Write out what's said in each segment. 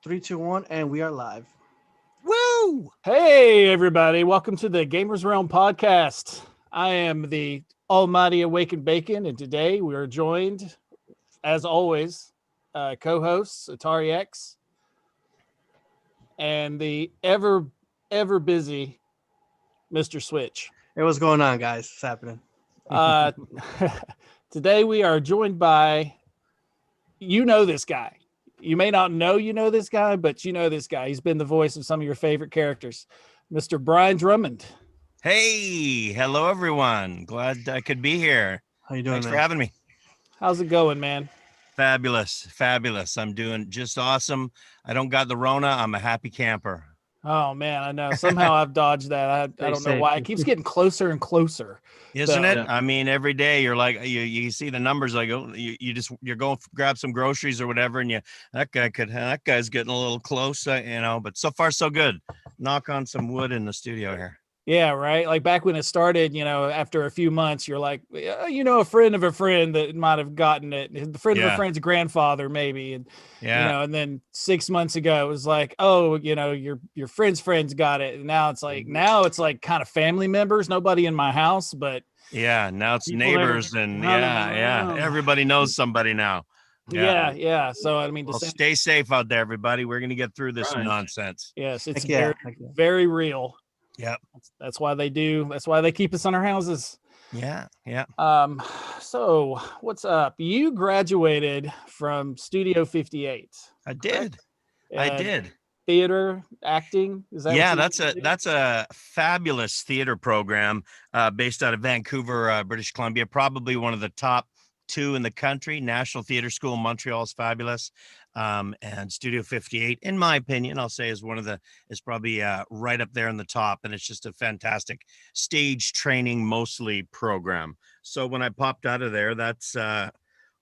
Three, two, one, and we are live. Woo! Hey, everybody. Welcome to the Gamers Realm podcast. I am the almighty Awakened Bacon, and today we are joined, as always, co-hosts Atari X and the ever busy Mr. Switch. Hey, what's going on, guys? What's happening? Uh, today we are joined by, this guy. You may not know this guy, but you know this guy. He's been the voice of some of your favorite characters, Mr. Brian Drummond. Hey, hello everyone. Glad I could be here. How you doing, Thanks man? for having me. How's it going, man? Fabulous. I'm doing just awesome. I don't got the Rona. I'm a happy camper. Oh man, I know. Somehow I've dodged that. I don't know safe. why. It keeps getting closer and closer. Isn't So- it? Yeah. I mean, every day you're like, you see the numbers, like, you're going grab some groceries or whatever, and that guy's getting a little close, but so far so good. Knock on some wood in the studio here. Yeah, right. Like back when it started, after a few months, you're like, a friend of a friend that might have gotten it. The friend of Yeah. a friend's grandfather, maybe. And Yeah. and then 6 months ago, it was like, oh, your friend's friends got it. And now it's like kind of family members. Nobody in my house, but Yeah. Now it's People neighbors that- and I don't yeah. know. Everybody knows somebody now. yeah. So I mean, Well, stay safe out there, everybody. We're gonna get through this Right. nonsense. yes, it's Heck yeah. very, Heck yeah. very real. Yep. That's why they do. That's why they keep us in our houses. Yeah. So what's up? You graduated from Studio 58. I did. Uh, Theater, acting. Is that? Yeah, what you that's a fabulous theater program based out of Vancouver, British Columbia. Probably one of the top two in the country. National Theater School in Montreal is fabulous, and Studio 58, in my opinion, I'll say is probably right up there in the top. And it's just a fantastic stage training mostly program. So when I popped out of there, that's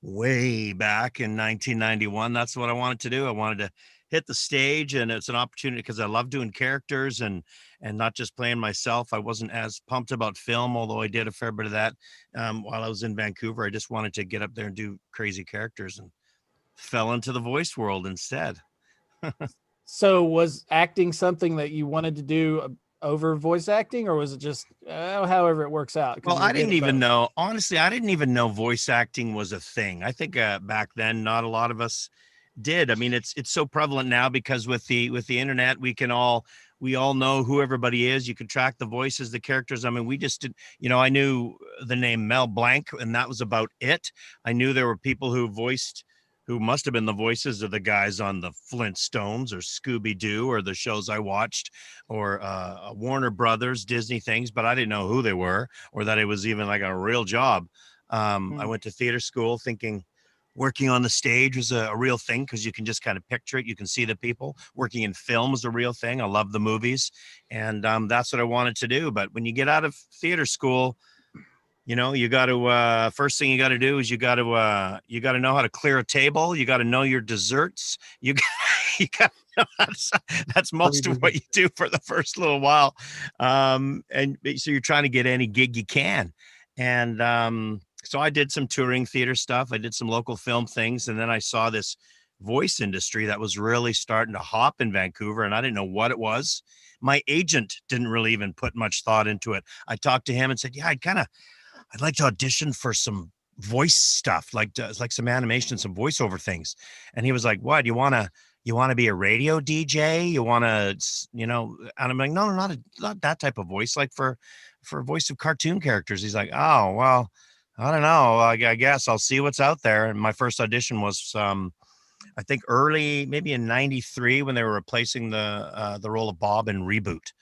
way back in 1991. That's what I wanted to do. I wanted to hit the stage, and it's an opportunity because I love doing characters and not just playing myself. I wasn't as pumped about film, although I did a fair bit of that while I was in Vancouver. I just wanted to get up there and do crazy characters, and fell into the voice world instead. So was acting something that you wanted to do over voice acting, or was it just however it works out? 'Cause Well, you're I didn't good at even both. know, honestly, I didn't even know voice acting was a thing. I think back then, not a lot of us did. I mean, it's so prevalent now because with the internet, we all know who everybody is. You can track the voices, the characters. I mean, we just did, I knew the name Mel Blanc, and that was about it. I knew there were people who must have been the voices of the guys on the Flintstones or Scooby-Doo or the shows I watched, or Warner Brothers, Disney things, but I didn't know who they were or that it was even like a real job. I went to theater school thinking working on the stage was a real thing because you can just kind of picture it. You can see the people. Working in film is a real thing. I love the movies, and that's what I wanted to do. But when you get out of theater school, you got to first thing you got to do is you got to know how to clear a table. You got to know your desserts. You got that's most of what you do for the first little while, and so you're trying to get any gig you can, and so I did some touring theater stuff. I did some local film things, and then I saw this voice industry that was really starting to hop in Vancouver, and I didn't know what it was. My agent didn't really even put much thought into it. I talked to him and said, "Yeah, I'd like to audition for some voice stuff, like some animation, some voiceover things." And he was like, "What? You want to be a radio DJ? You want to, And I'm like, "No, not that type of voice. Like for voice of cartoon characters." He's like, "Oh, well, I don't know. I guess I'll see what's out there." And my first audition was, I think early, maybe in '93, when they were replacing the role of Bob in Reboot.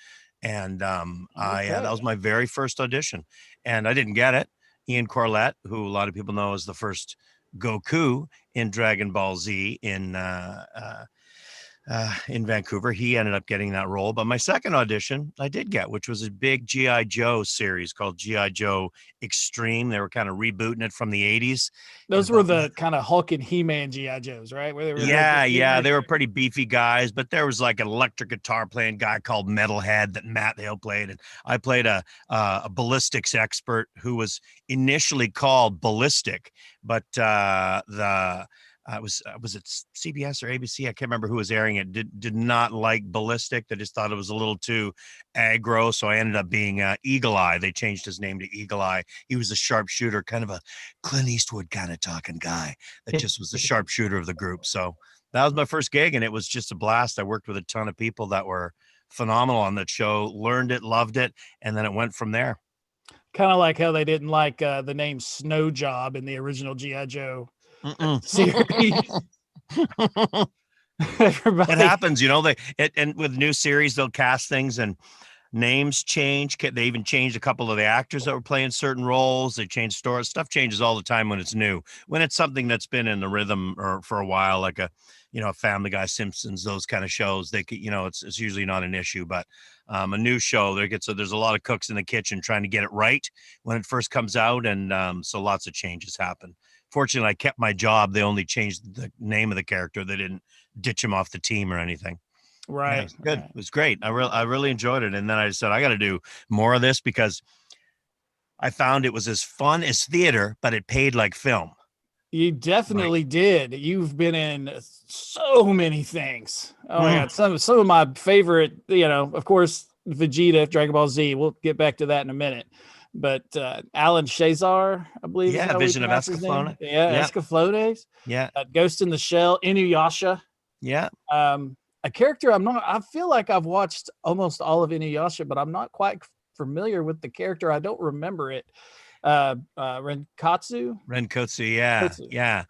And that was my very first audition, and I didn't get it. Ian Corlett, who a lot of people know as the first Goku in Dragon Ball Z in Vancouver, he ended up getting that role. But my second audition I did get, which was a big G.I. Joe series called G.I. Joe Extreme. They were kind of rebooting it from the 80s. Those were the kind of Hulk and He-Man G.I. Joes, right? Where they were They were pretty beefy guys, but there was like an electric guitar playing guy called Metalhead that Matt Hale played, and I played a ballistics expert who was initially called Ballistic, but the was it CBS or ABC? I can't remember who was airing it. Did not like Ballistic. They just thought it was a little too aggro. So I ended up being Eagle Eye. They changed his name to Eagle Eye. He was a sharpshooter, kind of a Clint Eastwood kind of talking guy that just was the sharpshooter of the group. So that was my first gig, and it was just a blast. I worked with a ton of people that were phenomenal on that show, learned it, loved it, and then it went from there. Kind of like how they didn't like the name Snow Job in the original G.I. Joe series. Everybody. It happens, and with new series, they'll cast things and names change. They even changed a couple of the actors that were playing certain roles. They changed stories. Stuff changes all the time when it's new. When it's something that's been in the rhythm or for a while, like a Family Guy, Simpsons, those kind of shows, they could, it's usually not an issue. But a new show, there's a lot of cooks in the kitchen trying to get it right when it first comes out, and so lots of changes happen. Fortunately, I kept my job. They only changed the name of the character. They didn't ditch him off the team or anything. Right. Yeah, it was good. Right. It was great. I really enjoyed it. And then I said, I got to do more of this because I found it was as fun as theater, but it paid like film. You definitely did. You've been in so many things. Oh my God. Some of my favorite, of course, Vegeta, Dragon Ball Z. We'll get back to that in a minute. But Alan Shazar, I believe. Yeah, Vision of Escaflowne. Yeah, Escaflowne. Yeah. Ghost in the Shell, Inuyasha. Yeah. A character I feel like I've watched almost all of Inuyasha, but I'm not quite familiar with the character. I don't remember it. Renkatsu, yeah.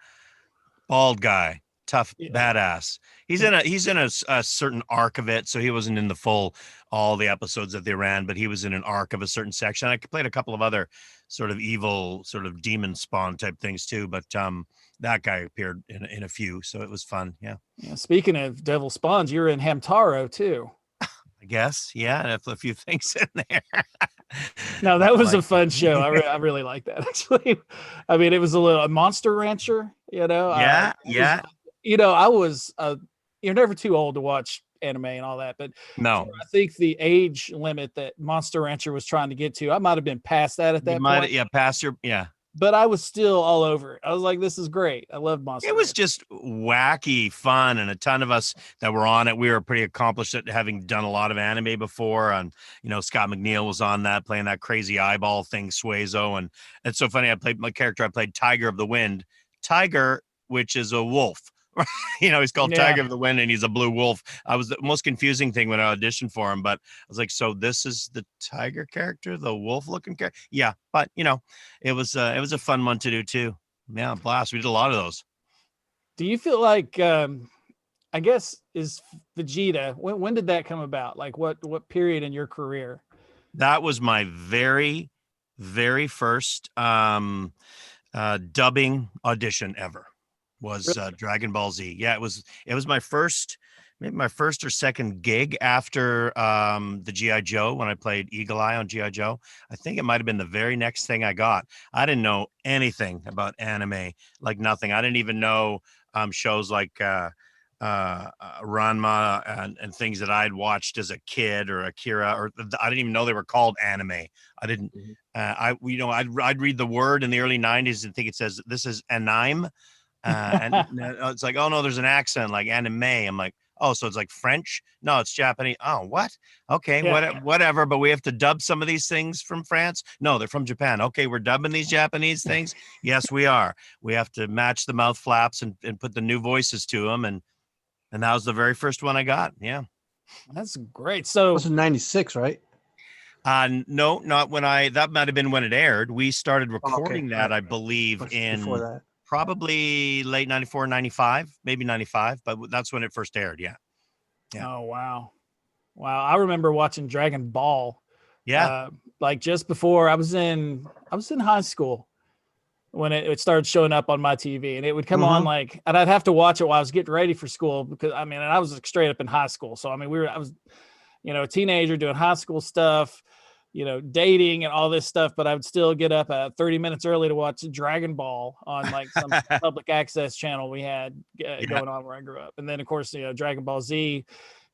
Bald guy, tough, badass. He's in a certain arc of it, so he wasn't in all the episodes that they ran, but he was in an arc of a certain section. I played a couple of other sort of evil, sort of demon spawn type things too, but that guy appeared in a few, so it was fun. Yeah. Speaking of devil spawns, you're in Hamtaro too. I guess, yeah, and a few things in there. No, that was a fun show. I really like that, actually. I mean, it was a Monster Rancher, Yeah. I was, you're never too old to watch anime and all that, but no, I think the age limit that Monster Rancher was trying to get to, I might have been past that at that point. Past your, But I was still all over it. I was like, this is great. I love Monster. It was just wacky fun, and a ton of us that were on it, we were pretty accomplished at having done a lot of anime before. And Scott McNeil was on that, playing that crazy eyeball thing, Suezo. And it's so funny. I played Tiger of the Wind. Tiger, which is a wolf. He's called Tiger of the Wind, and he's a blue wolf. I was the most confusing thing when I auditioned for him, but I was like, so this is the tiger character, the wolf looking character? Yeah, but it was a fun one to do too. Yeah, blast. We did a lot of those. Do you feel like I guess is Vegeta, when did that come about? Like what period in your career? That was my very, very first dubbing audition ever. Was Dragon Ball Z. Yeah, it was my first, maybe my first or second gig after the G.I. Joe, when I played Eagle Eye on G.I. Joe. I think it might have been the very next thing I got. I didn't know anything about anime, like nothing. I didn't even know shows like Ranma and things that I'd watched as a kid, or Akira, or I didn't even know they were called anime. I didn't. I'd read the word in the early 90s and think it says this is anime. And it's like, oh no, there's an accent like anime. I'm like, oh, so it's like French? No, it's Japanese. Oh, what? Okay, whatever. But we have to dub some of these things from France. No, they're from Japan. Okay, we're dubbing these Japanese things. Yes, we are. We have to match the mouth flaps and put the new voices to them. And that was the very first one I got. Yeah, that's great. So it was in '96, right? No, not when that might have been when it aired. We started recording that, I believe, before that. Probably late 94, 95, maybe 95, but that's when it first aired. Yeah. Oh, wow. I remember watching Dragon Ball. Yeah. Like just before I was in high school when it started showing up on my TV, and it would come on and I'd have to watch it while I was getting ready for school, because I was straight up in high school. So, I was, a teenager doing high school stuff, dating and all this stuff, but I would still get up 30 minutes early to watch Dragon Ball on like some public access channel we had going on where I grew up. And then of course, Dragon Ball Z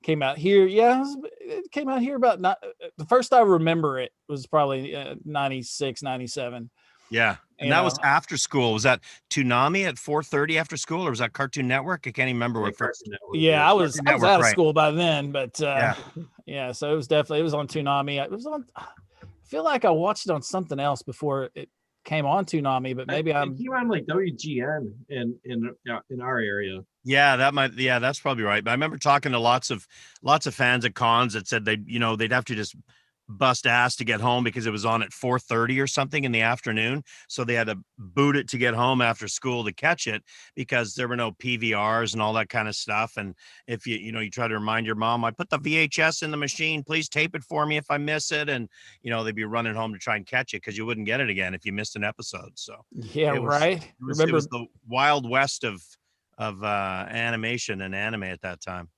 came out here. Yeah, it came out here about the first I remember it was probably 96, 97. Yeah. And You that know, was after school. Was that Toonami at 4:30 after school, or was that Cartoon Network? I can't even remember what first. Cartoon Network, yeah, I was Cartoon I was Network, out of right. school by then, but Yeah. yeah, so it was on Toonami. It was on. I feel like I watched it on something else before it came on Toonami, but maybe it came on like WGN in our area. Yeah, that's probably right. But I remember talking to lots of fans at cons that said they'd have to just bust ass to get home because it was on at 4:30 or something in the afternoon. So they had to boot it to get home after school to catch it because there were no PVRs and all that kind of stuff. And if you try to remind your mom, I put the VHS in the machine, please tape it for me if I miss it. And, they'd be running home to try and catch it because you wouldn't get it again if you missed an episode. So yeah, it was, right. it was the wild west of animation and anime at that time.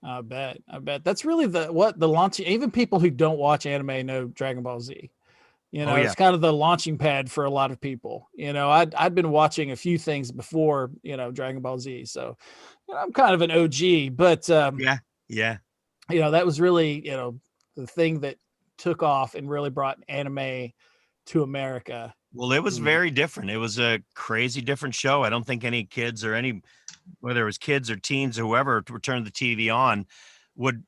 I bet that's really the launching. Even people who don't watch anime know Dragon Ball Z. It's kind of the launching pad for a lot of people. I'd been watching a few things before, Dragon Ball Z. So I'm kind of an OG, but yeah. That was really, the thing that took off and really brought anime to America. Well, it was very different. It was a crazy different show. I don't think any kids or whether it was kids or teens or whoever turned the TV on would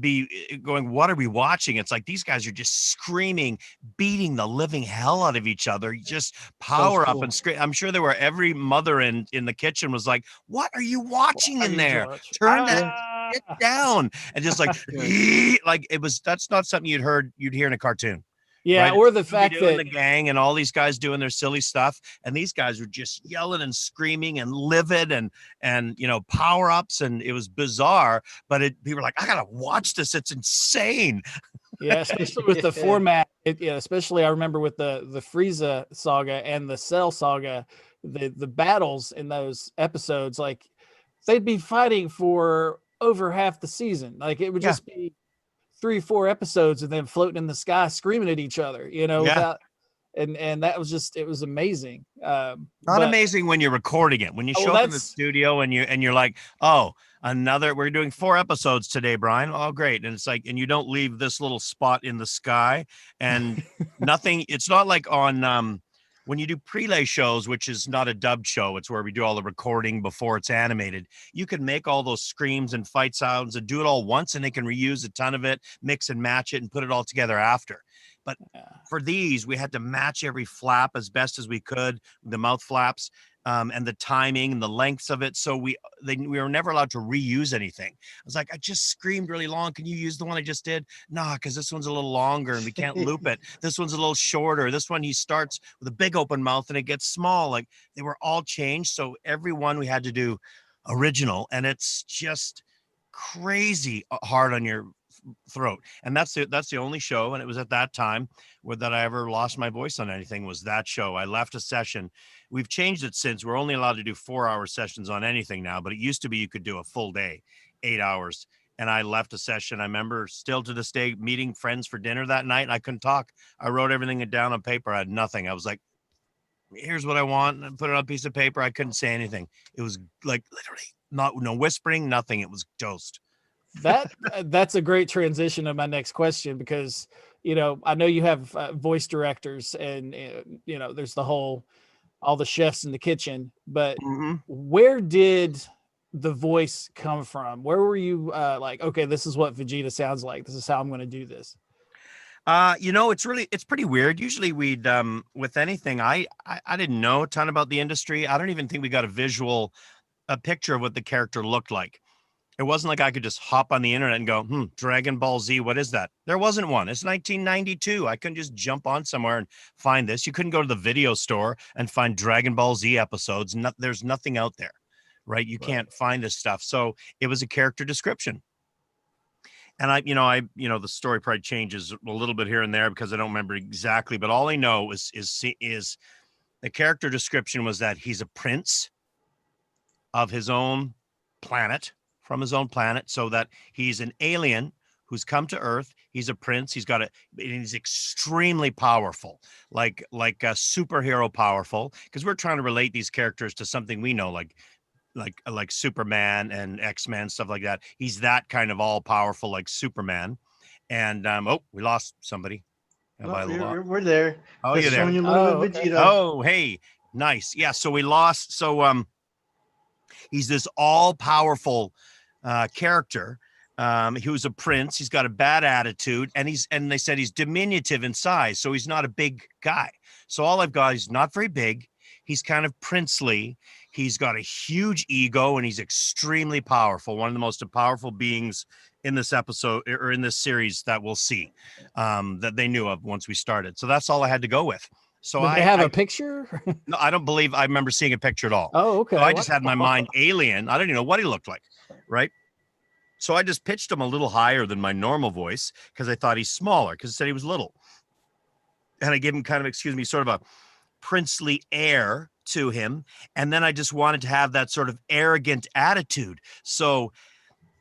be going, what are we watching? It's like these guys are just screaming, beating the living hell out of each other, just power up and scream. I'm sure there were every mother in the kitchen was like, what are you watching in there? Turn that shit down. And just like, like that's not something you'd hear in a cartoon. Yeah, right? or the fact that the gang and all these guys doing their silly stuff, and these guys were just yelling and screaming and livid and power ups, and it was bizarre. But people were like, I gotta watch this; it's insane. Yeah, especially with the format. Especially I remember with the Frieza saga and the Cell saga, the battles in those episodes, like they'd be fighting for over half the season. Like it would just be 3-4 episodes of them floating in the sky screaming at each other, without, and that was just, it was amazing. Not amazing when you're recording it, when you show up in the studio and you're like, oh, we're doing 4 episodes today, Brian. Oh, great. And it's like, and you don't leave this little spot in the sky and nothing. It's not like on, when you do prelay shows, which is not a dubbed show, it's where we do all the recording before it's animated. You can make all those screams and fight sounds and do it all once, and they can reuse a ton of it, mix and match it, and put it all together after. But for these, we had to match every flap as best as we could, the mouth flaps, and the timing and the lengths of it. So we were never allowed to reuse anything. I was like, I just screamed really long. Can you use the one I just did? Nah, because this one's a little longer and we can't loop it. This one's a little shorter. This one, he starts with a big open mouth and it gets small. Like they were all changed. So every one we had to do original, and it's just crazy hard on your throat. And that's the only show, and it was at that time that I ever lost my voice on anything, was that show. I left a session. We've changed it since. We're only allowed to do 4-hour sessions on anything now, but it used to be you could do a full day, 8 hours. And I left a session. I remember still to this day meeting friends for dinner that night, and I couldn't talk. I wrote everything down on paper. I had nothing. I was like, here's what I want, and put it on a piece of paper. I couldn't say anything. It was like literally no whispering, nothing. It was toast. That's a great transition to my next question, because I know you have voice directors, and there's all the chefs in the kitchen, but where did the voice come from? Where were you like, okay, this is what Vegeta sounds like, this is how I'm going to do this? It's pretty weird. Usually we'd with anything, I didn't know a ton about the industry. I don't even think we got a picture of what the character looked like. It wasn't like I could just hop on the internet and go, Dragon Ball Z, what is that? There wasn't one. It's 1992. I couldn't just jump on somewhere and find this. You couldn't go to the video store and find Dragon Ball Z episodes. There's nothing out there, right? You can't find this stuff. So it was a character description. And the story probably changes a little bit here and there because I don't remember exactly, but all I know is the character description was that he's a prince of his own planet, from his own planet, so that he's an alien who's come to Earth. He's a prince. He's extremely powerful, like a superhero powerful, because we're trying to relate these characters to something we know, like Superman and X-Men, stuff like that. He's that kind of all powerful, like Superman. And we lost somebody. Have No, I lost? we're there. Oh, Just you're there. showing you a little Oh, bit of okay. Vegeta. Oh, hey, nice. Yeah, so we lost. So he's this all-powerful character. He was a prince. He's got a bad attitude, and they said he's diminutive in size, so he's not a big guy. So all I've got, he's not very big. He's kind of princely. He's got a huge ego, and he's extremely powerful. One of the most powerful beings in this episode or in this series that we'll see, that they knew of once we started. So that's all I had to go with. So Did they have a picture? no, I don't believe I remember seeing a picture at all. Oh, okay. So I just had in my mind alien. I don't even know what he looked like, right? So I just pitched him a little higher than my normal voice because I thought he's smaller because I said he was little. And I gave him kind of, sort of a princely air to him. And then I just wanted to have that sort of arrogant attitude. So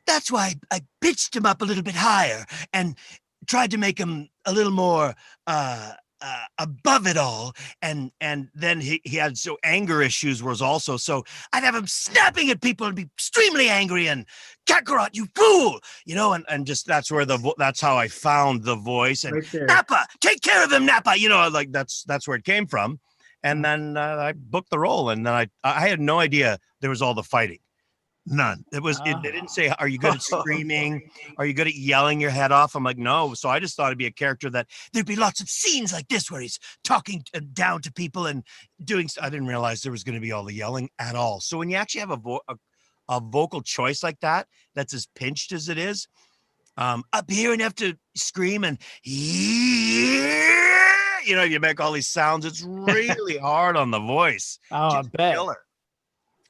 that's why I pitched him up a little bit higher and tried to make him a little more above it all. And then he had anger issues was also, so I'd have him snapping at people and be extremely angry and Kakarot, you fool, and just that's where that's how I found the voice. And Right there. Nappa, take care of him, Nappa, like that's where it came from. And then I booked the role, and then I had no idea there was all the fighting. None. They didn't say, are you good at screaming? Are you good at yelling your head off? I'm like, no. So I just thought it'd be a character that there'd be lots of scenes like this where he's talking down to people and doing. I didn't realize there was going to be all the yelling at all. So when you actually have a vocal choice like that, that's as pinched as it is, up here and have to scream and you make all these sounds. It's really hard on the voice. Oh, I Just bet. killer.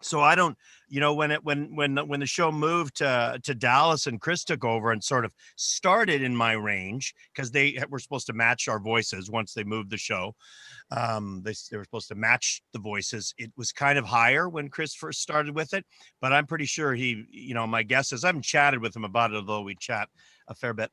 So I don't, when the show moved to Dallas and Chris took over and sort of started in my range because they were supposed to match our voices once they moved the show. They were supposed to match the voices. It was kind of higher when Chris first started with it, but I'm pretty sure he, my guess is I haven't chatted with him about it, although we chat a fair bit.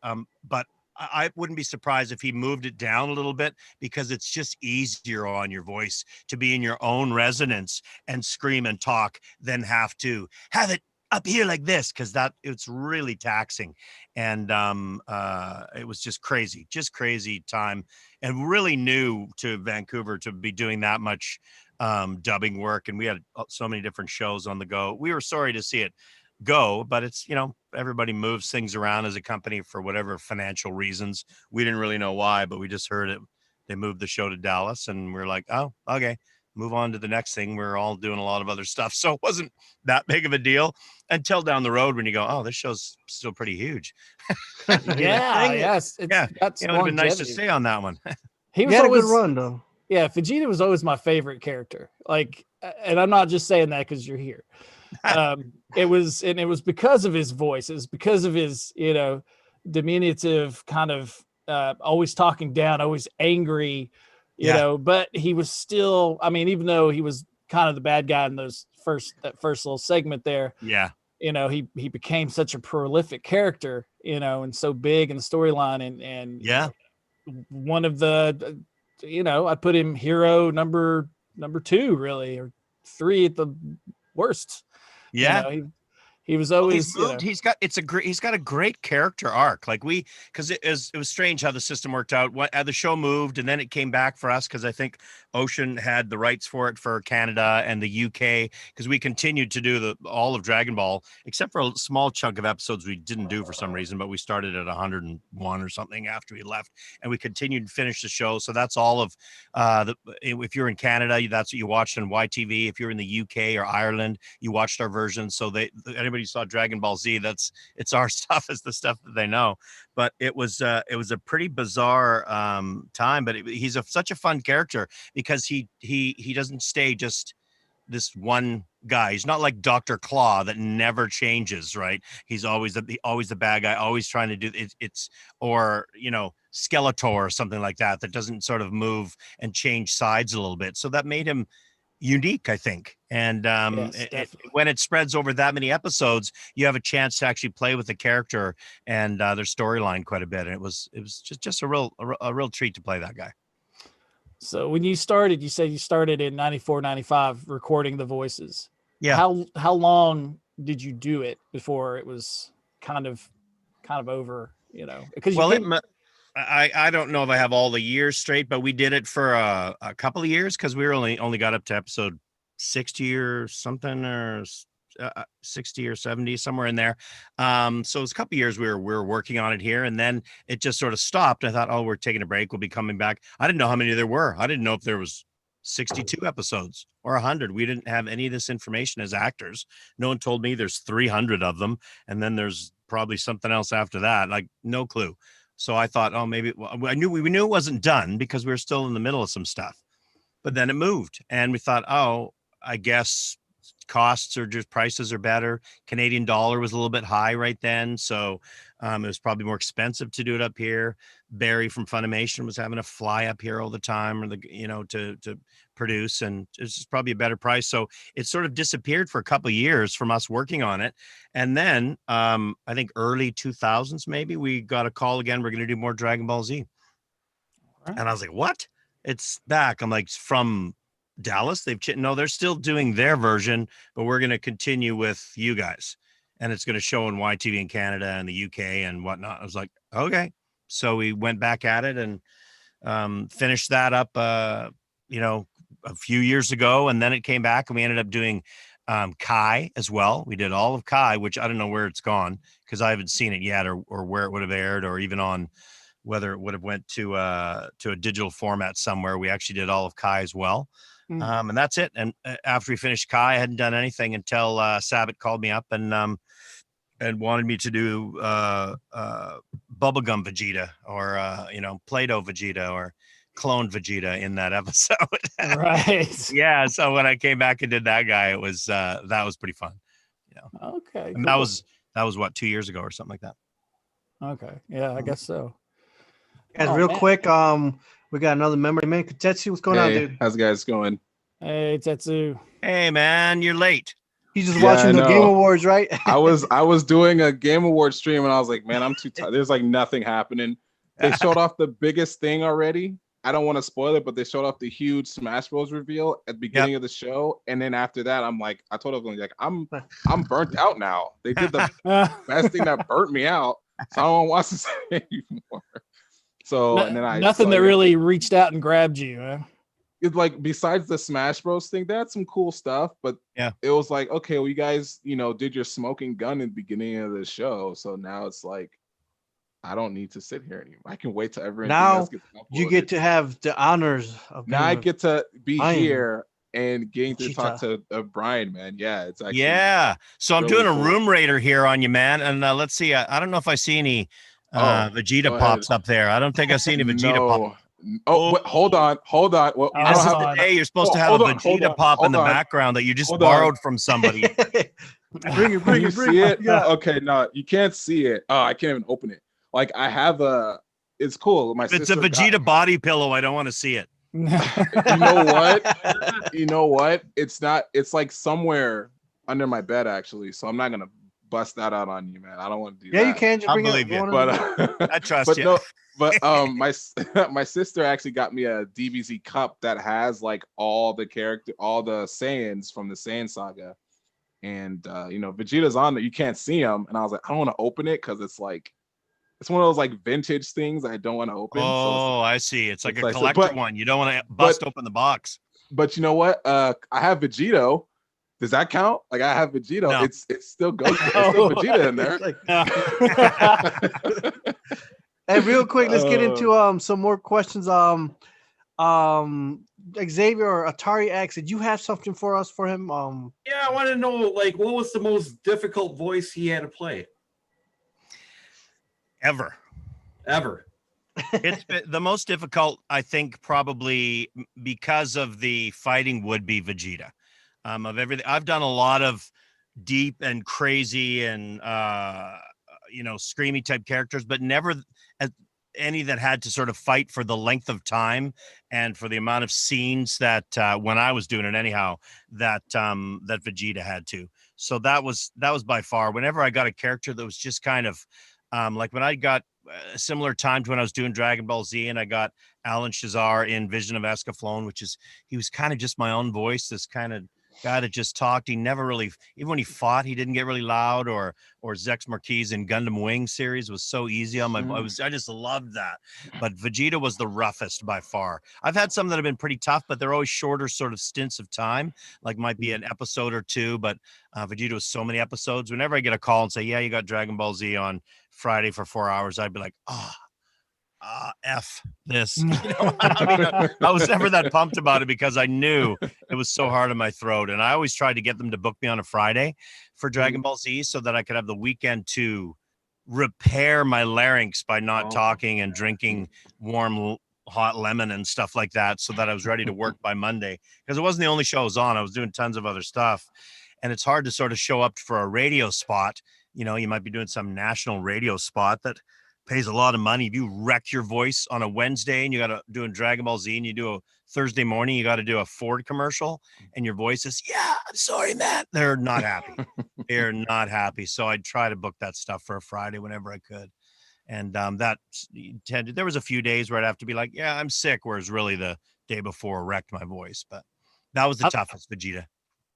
But I wouldn't be surprised if he moved it down a little bit because it's just easier on your voice to be in your own resonance and scream and talk than have to have it up here like this because it's really taxing. And it was just crazy time and really new to Vancouver to be doing that much dubbing work. And we had so many different shows on the go. We were sorry to see it go, but it's everybody moves things around as a company for whatever financial reasons. We didn't really know why, but we just heard it. They moved the show to Dallas and we're like, oh, okay, move on to the next thing. We're all doing a lot of other stuff, so it wasn't that big of a deal until down the road when you go, oh, this show's still pretty huge. Yes, that's it would have been nice to longevity. stay on that one. He He was had a always good run though. Yeah, Vegeta was always my favorite character. Like, and I'm not just saying that because you're here. It was because of his voice. It was because of his, diminutive kind of always talking down, always angry, you know, but he was still, I mean, even though he was kind of the bad guy in that first little segment there, he became such a prolific character, and so big in the storyline and one of the, I'd put him hero number 2 really, or 3 at the worst. He was always he's got a great character arc. Like because it was strange how the system worked out. The show moved and then it came back for us because I think Ocean had the rights for it for Canada and the UK because we continued to do all of Dragon Ball except for a small chunk of episodes we didn't do for some reason, but we started at 101 or something after he left and we continued to finish the show. So that's all of if you're in Canada, that's what you watched on YTV. If you're in the UK or Ireland, you watched our version. So anybody saw Dragon Ball Z, it's our stuff, is the stuff that they know. But it was a pretty bizarre time, but he's such a fun character because he doesn't stay just this one guy. He's not like Dr. Claw that never changes, right? He's always the bad guy, always trying to do it's or Skeletor or something like that doesn't sort of move and change sides a little bit. So that made him unique, I think. And when it spreads over that many episodes, you have a chance to actually play with the character and their storyline quite a bit. And it was just a real treat to play that guy. So when you started, you said you started in 94, 95 recording the voices. Yeah. How long did you do it before it was kind of over, because I don't know if I have all the years straight, but we did it for a couple of years because we were only got up to episode 60 or something, or 60 or 70, somewhere in there. So it was a couple of years we were working on it here, and then it just sort of stopped. I thought, oh, we're taking a break. We'll be coming back. I didn't know how many there were. I didn't know if there was 62 episodes or 100. We didn't have any of this information as actors. No one told me there's 300 of them, and then there's probably something else after that. Like, no clue. So I thought, oh, maybe we knew it wasn't done because we were still in the middle of some stuff. But then it moved, and we thought, oh, I guess costs or just prices are better. Canadian dollar was a little bit high right then, so it was probably more expensive to do it up here. Barry from Funimation was having to fly up here all the time, or to produce, and it's just probably a better price. So it sort of disappeared for a couple of years from us working on it, and then I think early 2000s maybe we got a call again. We're going to do more Dragon Ball Z, Right. and I was like, "What? It's back?" I'm like, "From Dallas? No, they're still doing their version, but we're going to continue with you guys, and it's going to show in YTV in Canada and the UK and whatnot." I was like, "Okay." So we went back at it and finished that up, a few years ago, and then it came back, and we ended up doing Kai as well. We did all of Kai, which I don't know where it's gone because I haven't seen it yet, or where it would have aired, or even on whether it would have went to a digital format somewhere. We actually did all of Kai as well. And that's it. And after we finished Kai, I hadn't done anything until Sabat called me up and wanted me to do Bubblegum Vegeta, or Play-Doh Vegeta, or cloned Vegeta in that episode. Right. Yeah. So when I came back and did that guy, it was that was pretty fun. Okay. And cool. that was what, 2 years ago or something like that. Okay. Yeah, I guess so. Guys, Oh, real man. quick, we got another member. Man, KOTETSU, what's going on, Hey, dude? how's it guys going? Hey, Tetsu. Hey man, you're late. He's just Yeah, watching I the Game know. Awards, right? I was doing a Game Award stream and I was like, man, I'm too tired. There's like nothing happening. They showed off the biggest thing already. I don't want to spoil it, but they showed off the huge Smash Bros reveal at the beginning of the show, and then after that, I'm like, I told everyone, like, I'm burnt out now. They did the best thing that burnt me out, so I don't want to say anymore. So and then nothing that really reached out and grabbed you. Huh? It's like, besides the Smash Bros thing, they had some cool stuff, but Yeah, it was like, okay, well, you guys, did your smoking gun in the beginning of the show, so now it's like, I don't need to sit here anymore. I can wait till everything Now else gets you uploaded. get to have the honors of Now I being get to be Brian. here and getting to talk Vegeta. to Brian, man. Yeah, it's actually So I'm really doing a cool. room raider here on you, man. And let's see. I don't know if I see any Vegeta go pops ahead. up there. I don't think I see any Vegeta pops. Oh, wait, hold on. Well, Oh, I don't have hold on. Hey, you're supposed to have hold a on, hold Vegeta on, pop in hold the on. background that you just Hold on. borrowed from somebody. bring it, Can you see it? Yeah. Okay, no, you can't see it. Oh, I can't even open it. Like, I have it's cool. My If it's sister a Vegeta body pillow, I don't want to see it. you know what? You know what? It's not. It's like somewhere under my bed, actually. So I'm not gonna bust that out on you, man. I don't want to do that. Yeah, you can just I'll bring believe it. you. But I trust but you. no, but my sister actually got me a DBZ cup that has like all the Saiyans from the Saiyan saga, and Vegeta's on there. You can't see him, and I was like, I don't want to open it because it's one of those like vintage things I don't want to open. Oh, I see. It's like it's a like- so- collector but- one. You don't want to bust open the box. But you know what? I have Vegito. Does that count? Like, I have Vegito. No. It's still Goku. It's still Vegeta in there. It's like- Hey, real quick, let's get into some more questions. Xavier or Atari X, did you have something for him? Yeah, I want to know, like, what was the most difficult voice he had to play Ever. It's the most difficult, I think, probably because of the fighting would be Vegeta. Of everything, I've done a lot of deep and crazy and screamy type characters, but never any that had to sort of fight for the length of time and for the amount of scenes that when I was doing it anyhow, that Vegeta had to. So that was by far. Whenever I got a character that was just kind of like when I got a similar time to when I was doing Dragon Ball Z, and I got Alan Shazar in Vision of Escaflowne, he was kind of just my own voice, this kind of guy that just talked. He never really, even when he fought, he didn't get really loud. Or Zex Marquis in Gundam Wing series was so easy on my. I just loved that. But Vegeta was the roughest by far. I've had some that have been pretty tough, but they're always shorter sort of stints of time. Like might be an episode or two, but Vegeta was so many episodes. Whenever I get a call and say, "Yeah, you got Dragon Ball Z on Friday for 4 hours," I'd be like, "Oh." F this. You know, I mean, I was never that pumped about it because I knew it was so hard on my throat. And I always tried to get them to book me on a Friday for Dragon Ball Z so that I could have the weekend to repair my larynx by not talking and drinking warm, hot lemon and stuff like that so that I was ready to work by Monday. Because it wasn't the only show I was on. I was doing tons of other stuff. And it's hard to sort of show up for a radio spot. You know, you might be doing some national radio spot that pays a lot of money. If you wreck your voice on a Wednesday and you got to do a Dragon Ball Z and you do a Thursday morning, you got to do a Ford commercial and your voice is, "Yeah, I'm sorry, Matt." They're not happy. They're not happy. So I'd try to book that stuff for a Friday whenever I could. And that tended, there was a few days where I'd have to be like, "Yeah, I'm sick." Whereas really the day before wrecked my voice, but that was the toughest Vegeta.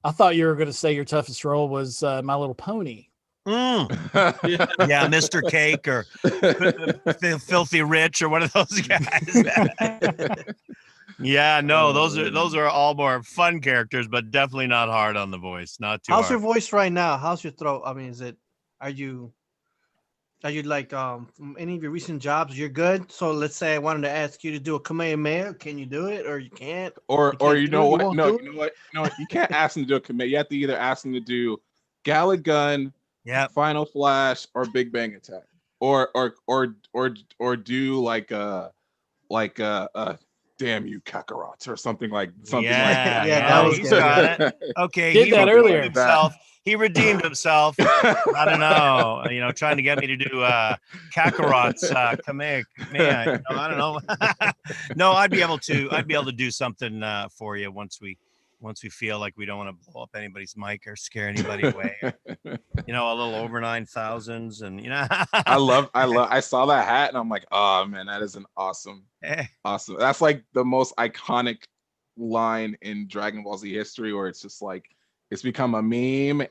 I thought you were going to say your toughest role was My Little Pony. Yeah, Mr. Cake or Filthy Rich or one of those guys. Yeah, no, those are all more fun characters, but definitely not hard on the voice. Not too. How's your voice right now? How's your throat? I mean, are you like from any of your recent jobs? You're good. So let's say I wanted to ask you to do a Kamehameha. Can you do it, or you can't? Or you know what? No, you know what? No, you can't ask him to do a Kamehameha. You have to either ask him to do Galley Gun, Final Flash, or Big Bang Attack, or do like Damn You Kakarot or something like that was he's got it. Okay, did that earlier. He redeemed himself. I don't know, you know, trying to get me to do Kakarot's Kamehameha. I don't know. No, I'd be able to do something for you once we feel like we don't want to blow up anybody's mic or scare anybody away. You know, a little over 9,000s, and you know. I saw that hat and I'm like, oh man, that is an awesome. That's like the most iconic line in Dragon Ball Z history, where it's just like it's become a meme.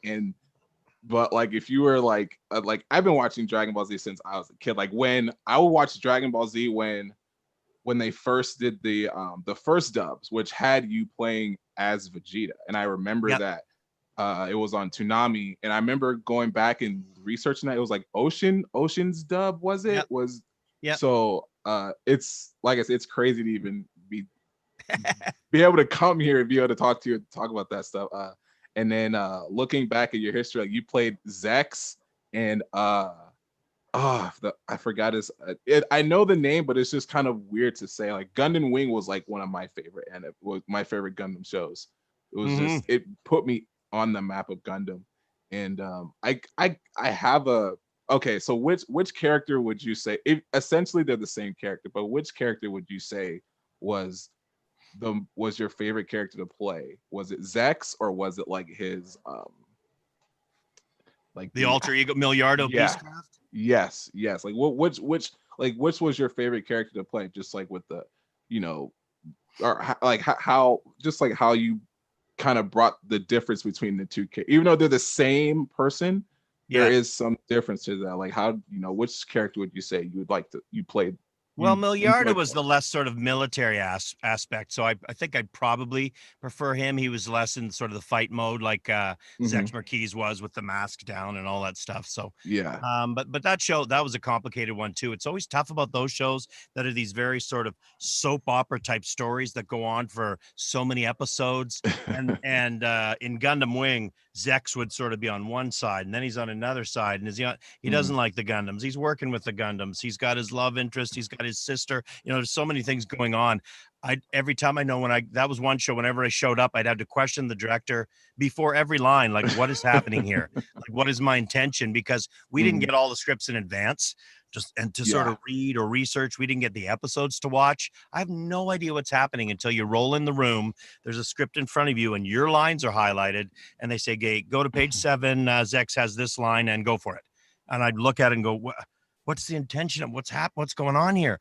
But like if you were like I've been watching Dragon Ball Z since I was a kid. Like when I would watch Dragon Ball Z when they first did the first dubs, which had you playing as Vegeta. And I remember that it was on Toonami. And I remember going back and researching that. It was like Ocean's dub, was it? So it's like I said, it's crazy to even be able to come here and be able to talk about that stuff. And then looking back at your history, like you played Zex and I forgot his. I know the name, but it's just kind of weird to say. Like Gundam Wing was like one of my favorite, and it was my favorite Gundam shows. It was just it put me on the map of Gundam, and I have a okay. So which character would you say? Essentially, they're the same character, but which character would you say was your favorite character to play? Was it Zex or was it like his like the alter ego Milliardo Beastcraft? Yes. Like which was your favorite character to play? Just like with the, you know, or how just like how you kind of brought the difference between the two, even though they're the same person, there is some difference to that. Like how, you know, which character would you say you played? Well, Milliardo was the less sort of military aspect, so I think I'd probably prefer him. He was less in sort of the fight mode, like Zex Marquis was with the mask down and all that stuff. So but that show, that was a complicated one too. It's always tough about those shows that are these very sort of soap opera type stories that go on for so many episodes. And in Gundam Wing, Zex would sort of be on one side, and then he's on another side, and he doesn't like the Gundams. He's working with the Gundams. He's got his love interest. He's got his sister. You know, there's so many things going on. Every time I know that was one show, whenever I showed up, I'd have to question the director before every line, like, what is happening here? Like, what is my intention? Because we didn't get all the scripts in advance. Sort of read or research. We didn't get the episodes to watch. I have no idea what's happening until you roll in the room. There's a script in front of you and your lines are highlighted and they say, go to page 7. Zex has this line and go for it. And I'd look at it and go, what's the intention of what's going on here?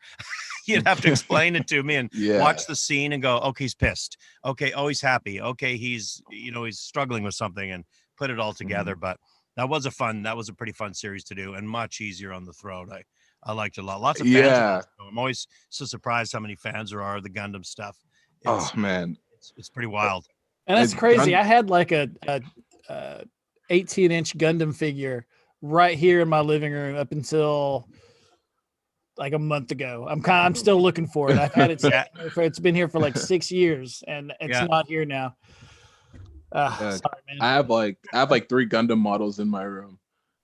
You'd have to explain it to me and watch the scene and go, okay, he's pissed. Okay, oh, he's happy. Okay, he's struggling with something, and put it all together. But that was a pretty fun series to do, and much easier on the throat. I liked it a lot. Lots of fans. Yeah. I'm always so surprised how many fans there are of the Gundam stuff. Oh man, it's pretty wild. And that's crazy. I had like a 18-inch Gundam figure right here in my living room up until like a month ago. I'm still looking for it. I've had it. It's been here for like 6 years, and it's not here now. Sorry, man. I have like 3 Gundam models in my room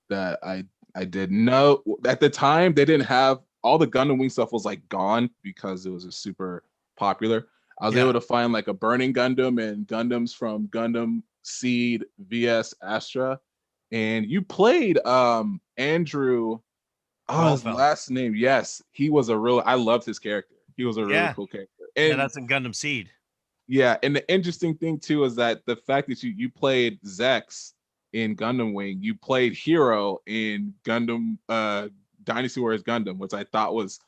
that I didn't know at the time. They didn't have all the Gundam Wing stuff was like gone because it was a super popular. I was able to find like a Burning Gundam and Gundams from Gundam Seed VS Astra, and you played Andrew. Oh, his last name. Yes, he was I loved his character. He was a really cool character. And that's in Gundam Seed. Yeah, and the interesting thing too is that the fact that you played Zex in Gundam Wing, you played Hero in Gundam Dynasty Warriors Gundam, which I thought was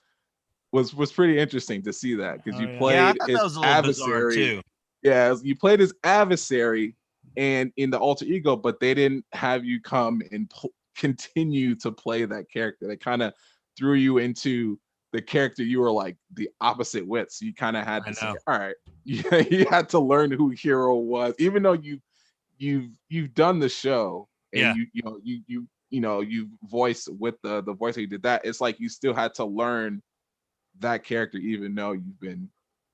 pretty interesting to see that, because you played his adversary too. Yeah, you played his adversary and in the alter ego, but they didn't have you come and continue to play that character. They kind of threw you into the character you were like the opposite with. So you kind of had to say, all right, you had to learn who Hero was, even though you've done the show and you voiced with the voice you did that. It's like you still had to learn that character, even though you've been.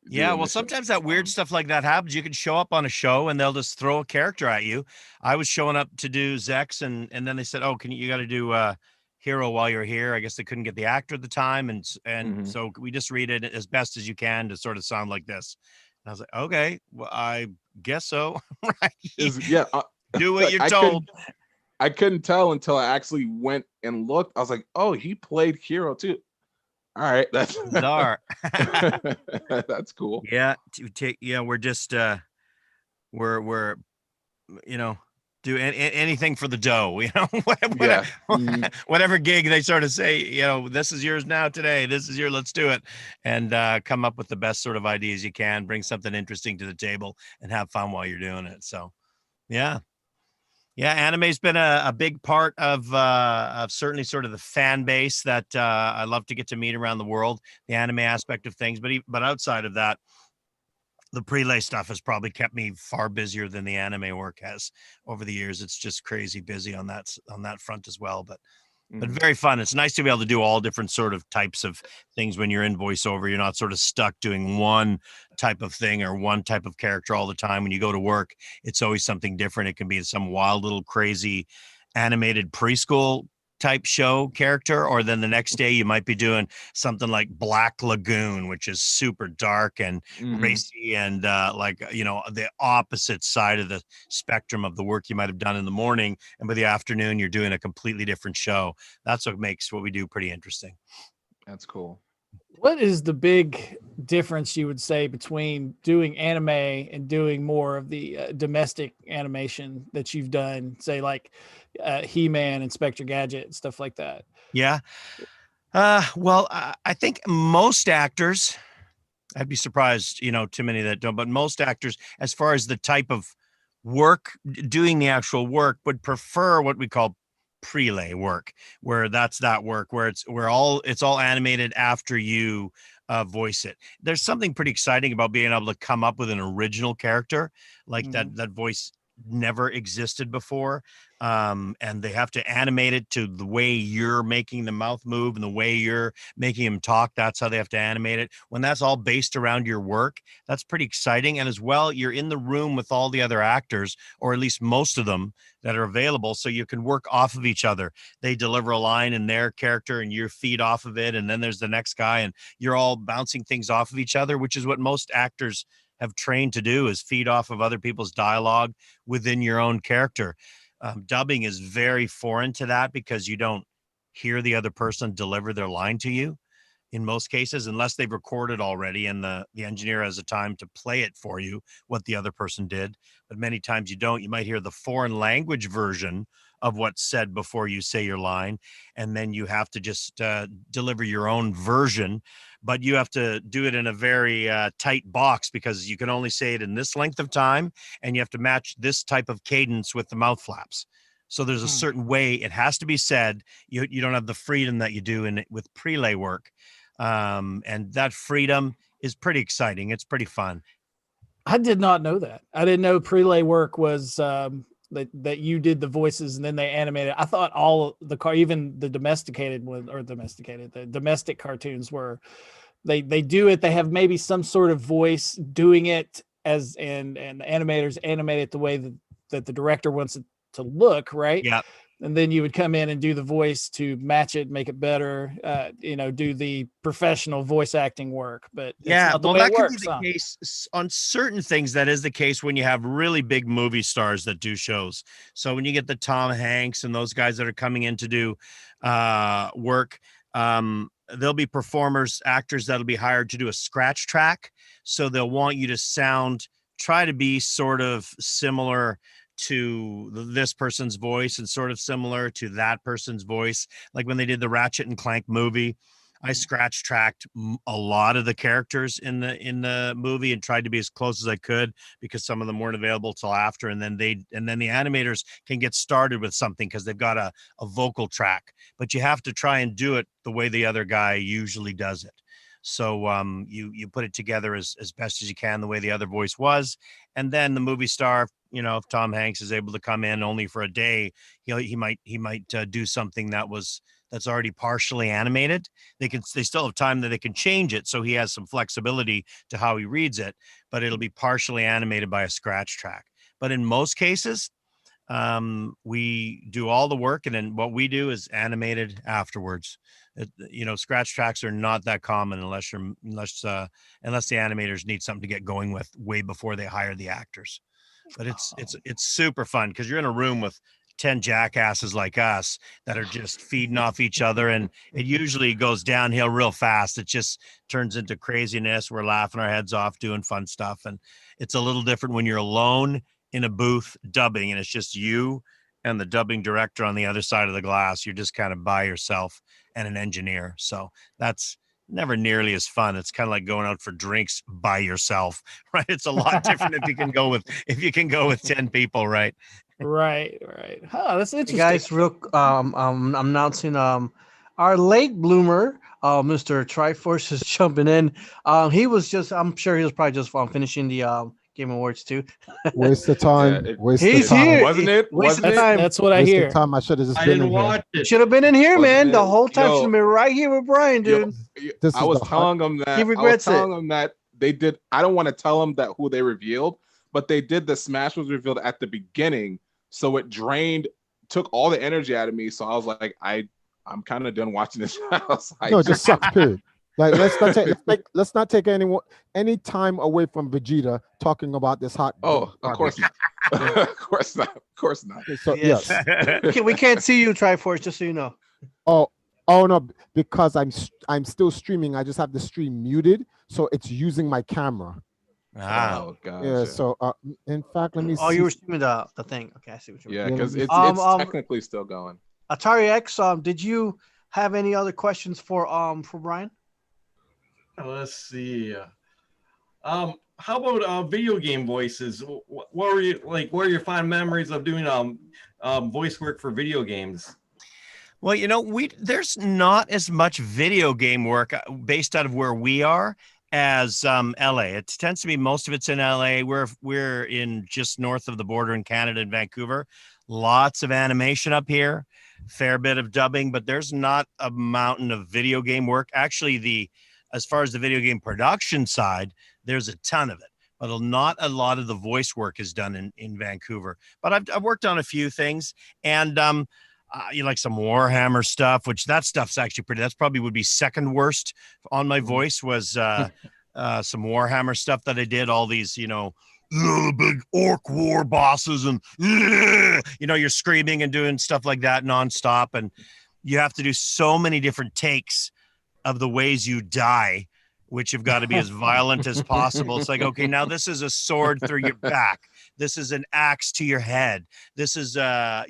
Yeah, well, sometimes that weird stuff like that happens. You can show up on a show and they'll just throw a character at you. I was showing up to do Zex, and then they said, "Oh, you got to do Hero while you're here." I guess they couldn't get the actor at the time, and so we just read it as best as you can to sort of sound like this. And I was like, "Okay, well, I guess so." Right? Do what you're told. I couldn't tell until I actually went and looked. I was like, "Oh, he played Hero too." All right, that's bizarre. That's cool. Yeah, we're just we're do anything for the dough, whatever gig they sort of say, this is yours now today, this is let's do it, and come up with the best sort of ideas you can, bring something interesting to the table, and have fun while you're doing it. So anime's been a big part of certainly sort of the fan base that I love to get to meet around the world, the anime aspect of things. But outside of that, the prelay stuff has probably kept me far busier than the anime work has over the years. It's just crazy busy on that front as well. But very fun. It's nice to be able to do all different sort of types of things when you're in voiceover. You're not sort of stuck doing one type of thing or one type of character all the time. When you go to work, it's always something different. It can be some wild little crazy animated preschool type show character, or then the next day you might be doing something like Black Lagoon, which is super dark and racy and the opposite side of the spectrum of the work you might have done in the morning, and by the afternoon you're doing a completely different show. That's what makes what we do pretty interesting. That's cool. What is the big difference you would say between doing anime and doing more of the domestic animation that you've done, say like He-Man, Inspector Gadget, stuff like that? Yeah. Well, I think most actors, I'd be surprised, too many that don't, but most actors, as far as the type of work, doing the actual work, would prefer what we call prelay work, where that's that work where it's all animated after you voice it. There's something pretty exciting about being able to come up with an original character like that voice never existed before, and they have to animate it to the way you're making the mouth move and the way you're making him talk. That's how they have to animate it. When that's all based around your work, that's pretty exciting. And as well, you're in the room with all the other actors, or at least most of them that are available, so you can work off of each other. They deliver a line in their character and you feed off of it, and then there's the next guy, and you're all bouncing things off of each other, which is what most actors have trained to do, is feed off of other people's dialogue within your own character. Dubbing is very foreign to that, because you don't hear the other person deliver their line to you in most cases, unless they've recorded already and the engineer has a time to play it for you, what the other person did. But many times you don't. You might hear the foreign language version of what's said before you say your line. And then you have to just deliver your own version, but you have to do it in a very tight box because you can only say it in this length of time, and you have to match this type of cadence with the mouth flaps. So there's a certain way it has to be said. You don't have the freedom that you do with prelay work. And that freedom is pretty exciting. It's pretty fun. I did not know that. I didn't know prelay work was that you did the voices and then they animated. I thought all the even the the domestic cartoons were they do it. They have maybe some sort of voice doing it and the animators animate it the way that the director wants it to look, right? Yeah. And then you would come in and do the voice to match it, make it better, do the professional voice acting work. But yeah, well, that could be the case on certain things. That is the case when you have really big movie stars that do shows. So when you get the Tom Hanks and those guys that are coming in to do work, there'll be performers, actors that'll be hired to do a scratch track. So they'll want you to try to be sort of similar to this person's voice and sort of similar to that person's voice. Like when they did the Ratchet and Clank movie, I scratch tracked a lot of the characters in the movie and tried to be as close as I could because some of them weren't available till after. And then the animators can get started with something because they've got a vocal track, but you have to try and do it the way the other guy usually does it. So you put it together as best as you can the way the other voice was. And then the movie star, if Tom Hanks is able to come in only for a day, he might do something that's already partially animated. They still have time that they can change it, so he has some flexibility to how he reads it, but it'll be partially animated by a scratch track. But in most cases, we do all the work, and then what we do is animated afterwards. Scratch tracks are not that common unless the animators need something to get going with way before they hire the actors. But it's super fun because you're in a room with 10 jackasses like us that are just feeding off each other, and it usually goes downhill real fast. It just turns into craziness. We're laughing our heads off doing fun stuff, and it's a little different when you're alone in a booth dubbing and it's just you and the dubbing director on the other side of the glass. You're just kind of by yourself and an engineer. So that's never nearly as fun. It's kind of like going out for drinks by yourself, right? It's a lot different if you can go with 10 people, right? Right. Oh, that's interesting. Guys, I'm announcing our late bloomer, Mr. Triforce is jumping in. I'm sure he was probably just finishing the Game Awards too. Waste of time. He's time. here. Wasn't it? That's what I hear. Time. I should have just I been didn't in here. watch it. Should have been in here, man. Wasn't The it? whole time Yo. should have been right here with Brian, dude. I was telling them that. He regrets I was telling them that they did. I don't want to tell them that who they revealed, but they did. The Smash was revealed at the beginning, so it took all the energy out of me. So I was like, I'm kind of done watching this. No, it just sucks. Period. Like let's not take any time away from Vegeta talking about this hot. Oh, of course not. Of course not. Of course not. So yes. We can't see you, Triforce, just so you know. Oh no, because I'm still streaming. I just have the stream muted, so it's using my camera. Oh god. Yeah. So in fact, let me. Oh, see. you were streaming the thing. Okay, I see what you're. Yeah, because it's technically still going. Atari X. Did you have any other questions for Brian? Let's see. How about video game voices? What were you like? What are your fond memories of doing voice work for video games? Well, there's not as much video game work based out of where we are as LA. It tends to be most of it's in LA. We're in just north of the border in Canada and Vancouver. Lots of animation up here, fair bit of dubbing, but there's not a mountain of video game work. Actually, as far as the video game production side, there's a ton of it, but not a lot of the voice work is done in Vancouver. But I've worked on a few things, and you like some Warhammer stuff, which that stuff's actually pretty. That's probably would be second worst on my voice was some Warhammer stuff that I did. All these, big orc war bosses, and you're screaming and doing stuff like that nonstop, and you have to do so many different takes of the ways you die, which have got to be as violent as possible. It's like, okay, now this is a sword through your back. This is an axe to your head. This is a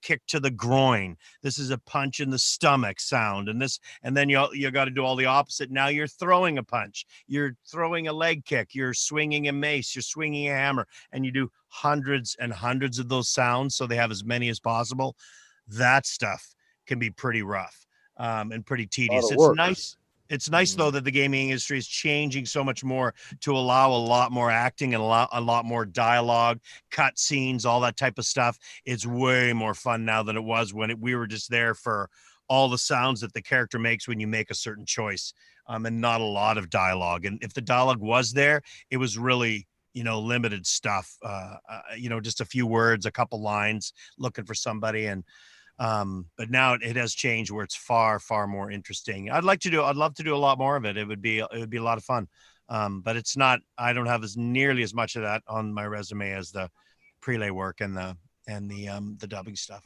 kick to the groin. This is a punch in the stomach sound. And then you got to do all the opposite. Now you're throwing a punch. You're throwing a leg kick. You're swinging a mace. You're swinging a hammer, and you do hundreds and hundreds of those sounds, so they have as many as possible. That stuff can be pretty rough and pretty tedious. It's nice. It's nice though that the gaming industry is changing so much more to allow a lot more acting and a lot more dialogue, cut scenes, all that type of stuff. It's way more fun now than it was when we were just there for all the sounds that the character makes when you make a certain choice, and not a lot of dialogue. And if the dialogue was there, it was really, limited stuff, just a few words, a couple lines looking for somebody. And but now it has changed where it's far more interesting. I'd love to do a lot more of it. It would be a lot of fun, but it's not. I don't have as nearly as much of that on my resume as the prelay work and the dubbing stuff.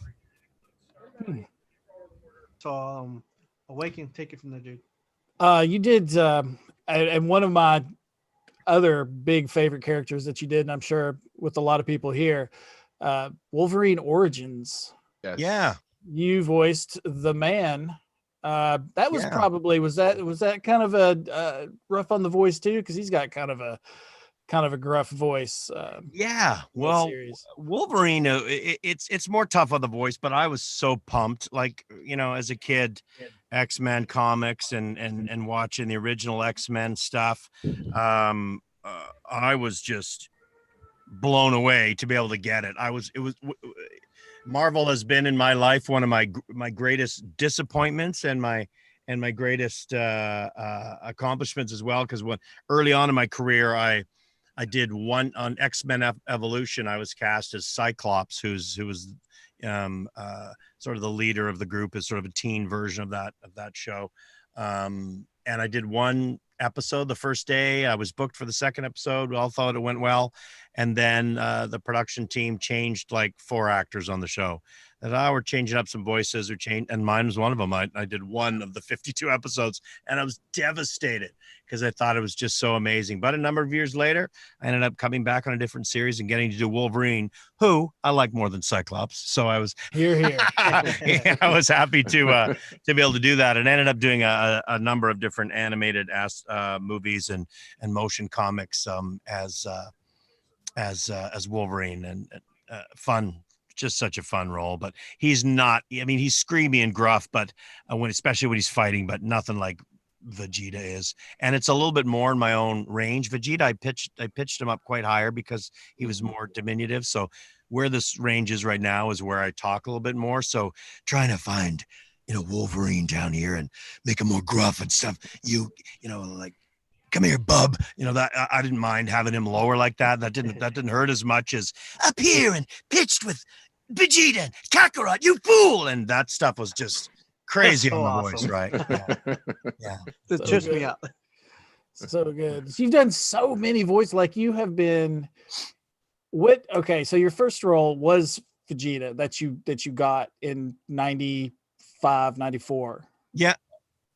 So Awaken, take it from there, dude. You did, and one of my other big favorite characters that you did, and I'm sure with a lot of people here, Wolverine Origins. Yes. Yeah. You voiced the Man. That was probably was that kind of a rough on the voice too, because he's got kind of a gruff voice. Well, Wolverine, it's more tough on the voice, but I was so pumped, like, as a kid, X-Men comics and watching the original X-Men stuff. I was just blown away to be able to get it. Marvel has been in my life one of my greatest disappointments and my greatest accomplishments as well, because when early on in my career I did one on X-Men Evolution. I was cast as Cyclops, who was sort of the leader of the group, as sort of a teen version of that show. And I did one episode the first day. I was booked for the second episode. We all thought it went well. And then the production team changed like 4 actors on the show. And we're changing up some voices and mine was one of them. I did one of the 52 episodes and I was devastated because I thought it was just so amazing. But a number of years later, I ended up coming back on a different series and getting to do Wolverine, who I like more than Cyclops. So I was here. I was happy to be able to do that, and ended up doing a number of different animated movies and motion comics as Wolverine, and fun. Just such a fun role. But he's not, he's screamy and gruff, but especially when he's fighting, but nothing like Vegeta is. And it's a little bit more in my own range. Vegeta, I pitched him up quite higher because he was more diminutive. So where this range is right now is where I talk a little bit more. So trying to find Wolverine down here and make him more gruff and stuff, like, come here, bub. That I didn't mind having him lower like that. That didn't hurt as much as up here and pitched with Vegeta and Kakarot, you fool. And that stuff was just crazy so on the awesome. voice, right? Yeah. It trips me out. So good. You've done so many voices. Like you have been so your first role was Vegeta that you got in 95, 94. Yeah.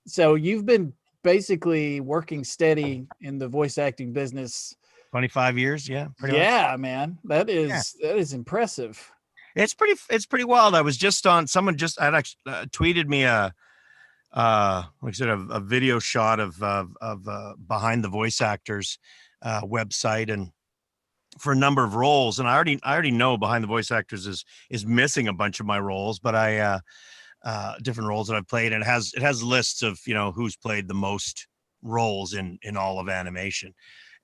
So you've been basically working steady in the voice acting business 25 years. Yeah. Much. Man, that is impressive. It's pretty wild. I was just on, someone just had actually tweeted me a video shot of behind the voice actors website, and for a number of roles. And I already know behind the voice actors is missing a bunch of my roles, but different roles that I've played, and it has lists of who's played the most roles in all of animation,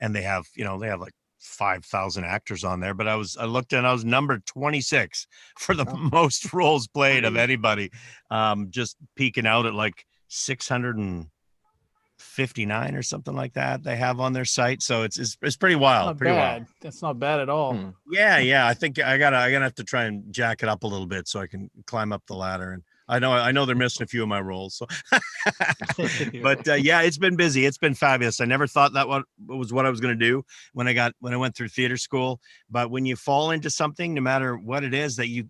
and they have like 5,000 actors on there, but I looked and I was number 26 for the most roles played of anybody, just peaking out at like 659 or something like that they have on their site. So it's pretty wild. Wild. That's not bad at all. Yeah. I think I gotta have to try and jack it up a little bit so I can climb up the ladder. And I know they're missing a few of my roles. So, but yeah, it's been busy. It's been fabulous. I never thought that was what I was going to do when I went through theater school. But when you fall into something, no matter what it is that you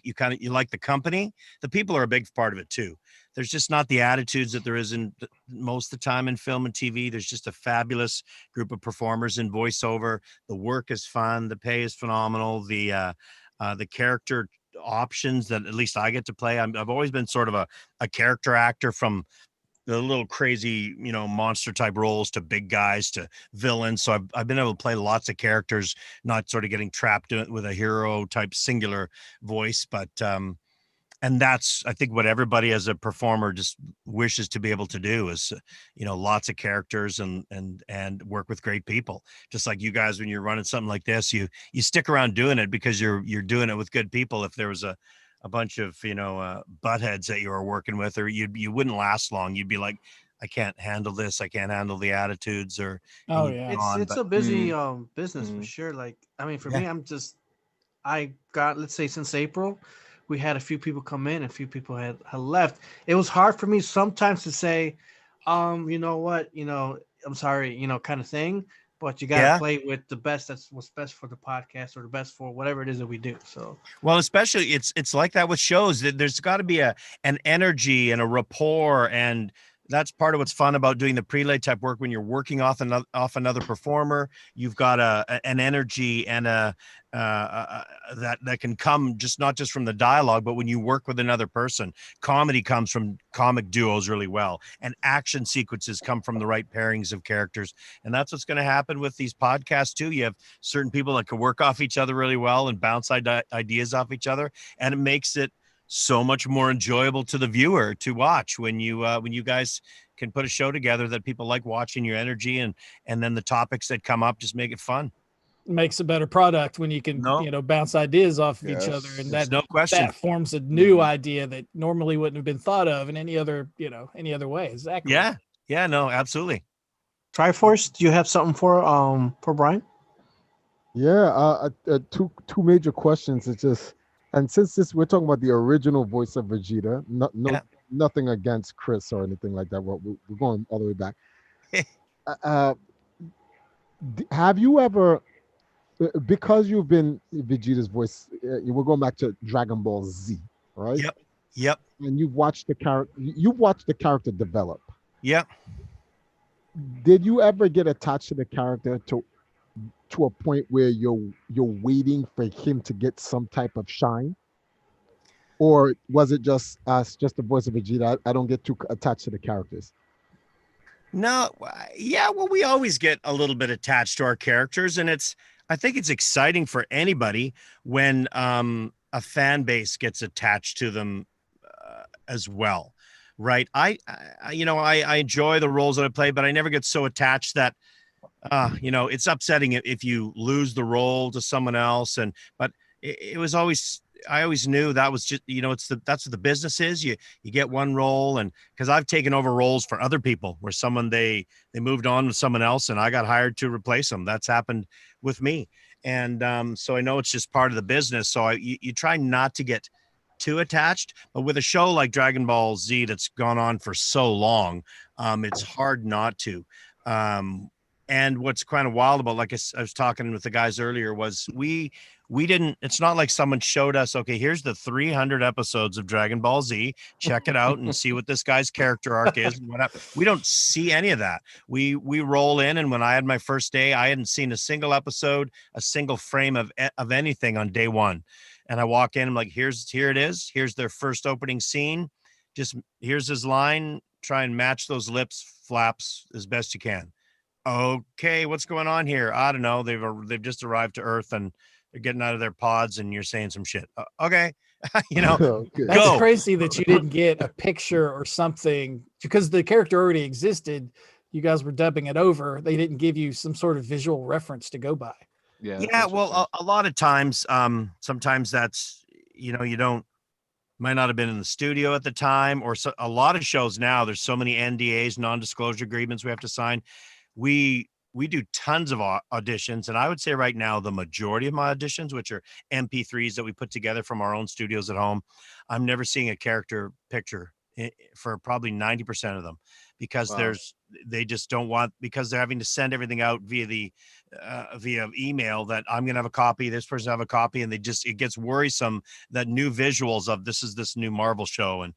like the company, the people are a big part of it too. There's just not the attitudes that there is in most of the time in film and TV. There's just a fabulous group of performers in voiceover. The work is fun. The pay is phenomenal. The character options that at least I get to play. I've always been sort of a character actor, from the little crazy, monster type roles to big guys to villains. So I've been able to play lots of characters, not sort of getting trapped with a hero type singular voice, but and that's, I think, what everybody as a performer just wishes to be able to do is, lots of characters and work with great people. Just like you guys, when you're running something like this, you stick around doing it because you're doing it with good people. If there was a bunch of, buttheads that you were working with, or you wouldn't last long. You'd be like, I can't handle this. I can't handle the attitudes, or it's a busy business for sure. Like, I mean, for me, I got, let's say, since April, we had a few people come in, a few people had left. It was hard for me sometimes to say, you know what, I'm sorry, kind of thing. But you got to play with the best. That's what's best for the podcast, or the best for whatever it is that we do. So, well, especially it's like that with shows. That there's got to be an energy and a rapport, and that's part of what's fun about doing the prelay type work. When you're working off another performer, you've got an energy and that can come not just from the dialogue, but when you work with another person. Comedy comes from comic duos really well, and action sequences come from the right pairings of characters. And that's what's going to happen with these podcasts too. You have certain people that can work off each other really well and bounce ideas off each other, and it makes it so much more enjoyable to the viewer to watch when you guys can put a show together that people like watching. Your energy and then the topics that come up just make it fun. Makes a better product when you can bounce ideas off of each other, and that no question that forms a new idea that normally wouldn't have been thought of in any other way. Exactly. Yeah, no, absolutely. Triforce, do you have something for Brian? Yeah, two major questions. It's just, and since we're talking about the original voice of Vegeta, nothing against Chris or anything like that. We're going all the way back. Have you ever, because you've been Vegeta's voice, we're going back to Dragon Ball Z, right? Yep. And you've watched the character develop. Yep. Did you ever get attached to the character to a point where you're waiting for him to get some type of shine? Or was it just the voice of Vegeta? I don't get too attached to the characters. No, yeah, well, we always get a little bit attached to our characters, and I think it's exciting for anybody when a fan base gets attached to them as well, right? I enjoy the roles that I play, but I never get so attached that it's upsetting if you lose the role to someone else. But it was always, I always knew that was just, that's what the business is. You get one role, and because I've taken over roles for other people where they moved on with someone else and I got hired to replace them. That's happened with me. And so I know it's just part of the business. So you try not to get too attached, but with a show like Dragon Ball Z that's gone on for so long, it's hard not to. And what's kind of wild about, like I was talking with the guys earlier, was we didn't, it's not like someone showed us, okay, here's the 300 episodes of Dragon Ball Z, check it out and see what this guy's character arc is. We don't see any of that. We roll in, and when I had my first day, I hadn't seen a single episode, a single frame of anything on day one. And I walk in, I'm like, here it is. Here's their first opening scene. Just here's his line. Try and match those lips flaps as best you can. Okay, what's going on here? I don't know. They've just arrived to Earth and they're getting out of their pods, and you're saying some shit. Okay, That's crazy that you didn't get a picture or something, because the character already existed. You guys were dubbing it over. They didn't give you some sort of visual reference to go by. Yeah. Well, a lot of times, sometimes that's, you might not have been in the studio at the time, or a lot of shows now, there's so many NDAs, non-disclosure agreements we have to sign. We we do tons of auditions, and I would say right now the majority of my auditions, which are MP3s that we put together from our own studios at home, I'm never seeing a character picture for probably 90% of them, because they just don't want, because they're having to send everything out via email, that I'm gonna have a copy, this person have a copy, and it gets worrisome that new visuals of this new Marvel show, and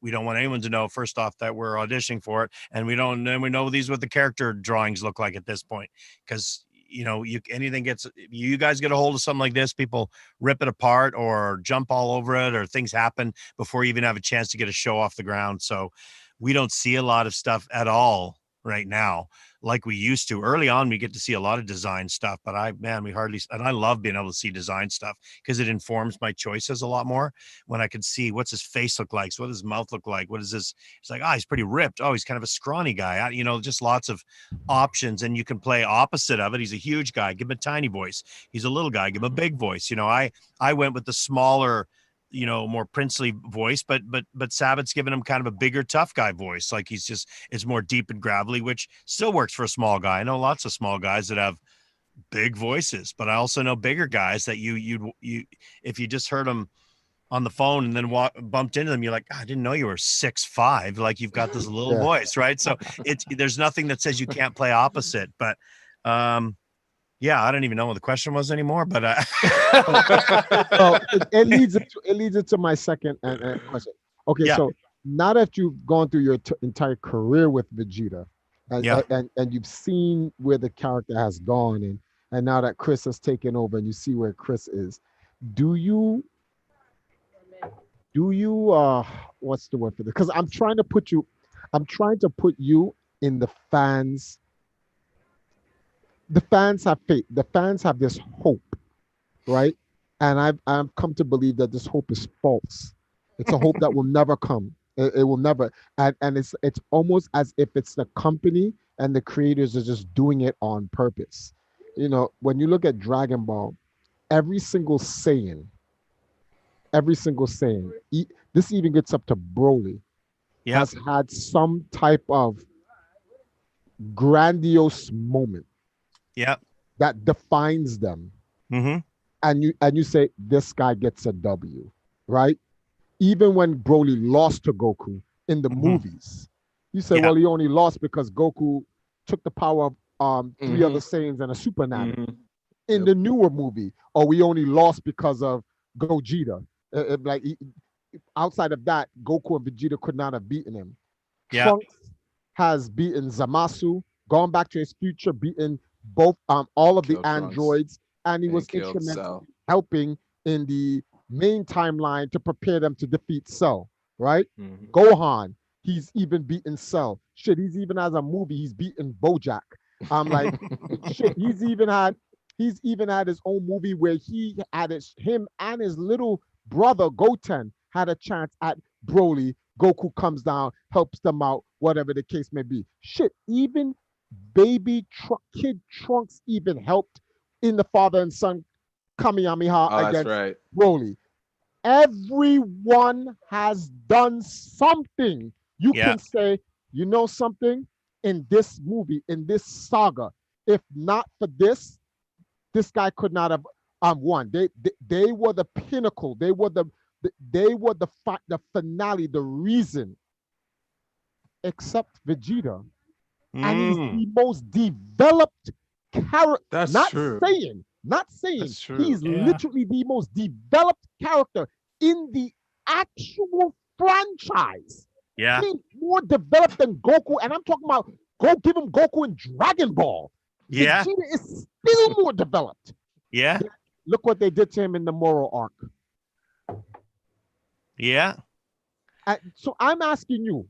we don't want anyone to know, first off, that we're auditioning for it, and we know these what the character drawings look like at this point, because you guys get a hold of something like this, people rip it apart or jump all over it, or things happen before you even have a chance to get a show off the ground. So we don't see a lot of stuff at all right now like we used to. Early on, we get to see a lot of design stuff, but we hardly, and I love being able to see design stuff because it informs my choices a lot more when I can see what's his face look like, so what does his mouth look like, what is this, it's like, he's pretty ripped, he's kind of a scrawny guy, just lots of options, and you can play opposite of it. He's a huge guy, give him a tiny voice. He's a little guy, give him a big voice. I went with the smaller, more princely voice, but Sabbath's given him kind of a bigger, tough guy voice. Like it's more deep and gravelly, which still works for a small guy. I know lots of small guys that have big voices, but I also know bigger guys that you if you just heard them on the phone and then bumped into them, you're like, I didn't know you were 6'5", like you've got this little voice, right? So there's nothing that says you can't play opposite, but yeah, I don't even know what the question was anymore, but it leads into my second question. Okay, so now that you've gone through your entire career with Vegeta, and you've seen where the character has gone, and now that Chris has taken over, and you see where Chris is, do you what's the word for this? Because I'm trying to put you in the fans. The fans have faith. The fans have this hope, right? And I've come to believe that this hope is false. It's a hope that will never come. It will never. And it's almost as if it's the company and the creators are just doing it on purpose. When you look at Dragon Ball, every single Saiyan, this even gets up to Broly, has had some type of grandiose moment. That defines them. Mm-hmm. And you say this guy gets a W, right? Even when Broly lost to Goku in the movies, you say, well, he only lost because Goku took the power of three other Saiyans and a Super Nana. In the newer movie, or we only lost because of Gogeta. Outside of that, Goku and Vegeta could not have beaten him. Trunks has beaten Zamasu, gone back to his future, beaten both all of the androids, and he was instrumental helping in the main timeline to prepare them to defeat Cell, right? Gohan, he's even beaten Cell. Shit, he's even as a movie, he's beaten Bojack. I'm like, shit, he's even had his own movie where him and his little brother Goten had a chance at Broly. Goku comes down, helps them out, whatever the case may be. Shit, even Kid Trunks even helped in the father and son Kamehameha against Broly. Everyone has done something. You can say, something, in this movie, in this saga, if not for this guy could not have won. They were the pinnacle. They were the finale, the reason. Except Vegeta. And he's the most developed character. That's not true. Not saying. He's literally the most developed character in the actual franchise. Yeah. He's more developed than Goku. And I'm talking about, go give him Goku in Dragon Ball. Yeah. Vegeta is still more developed. Yeah. Look what they did to him in the Moro arc. Yeah. So I'm asking you,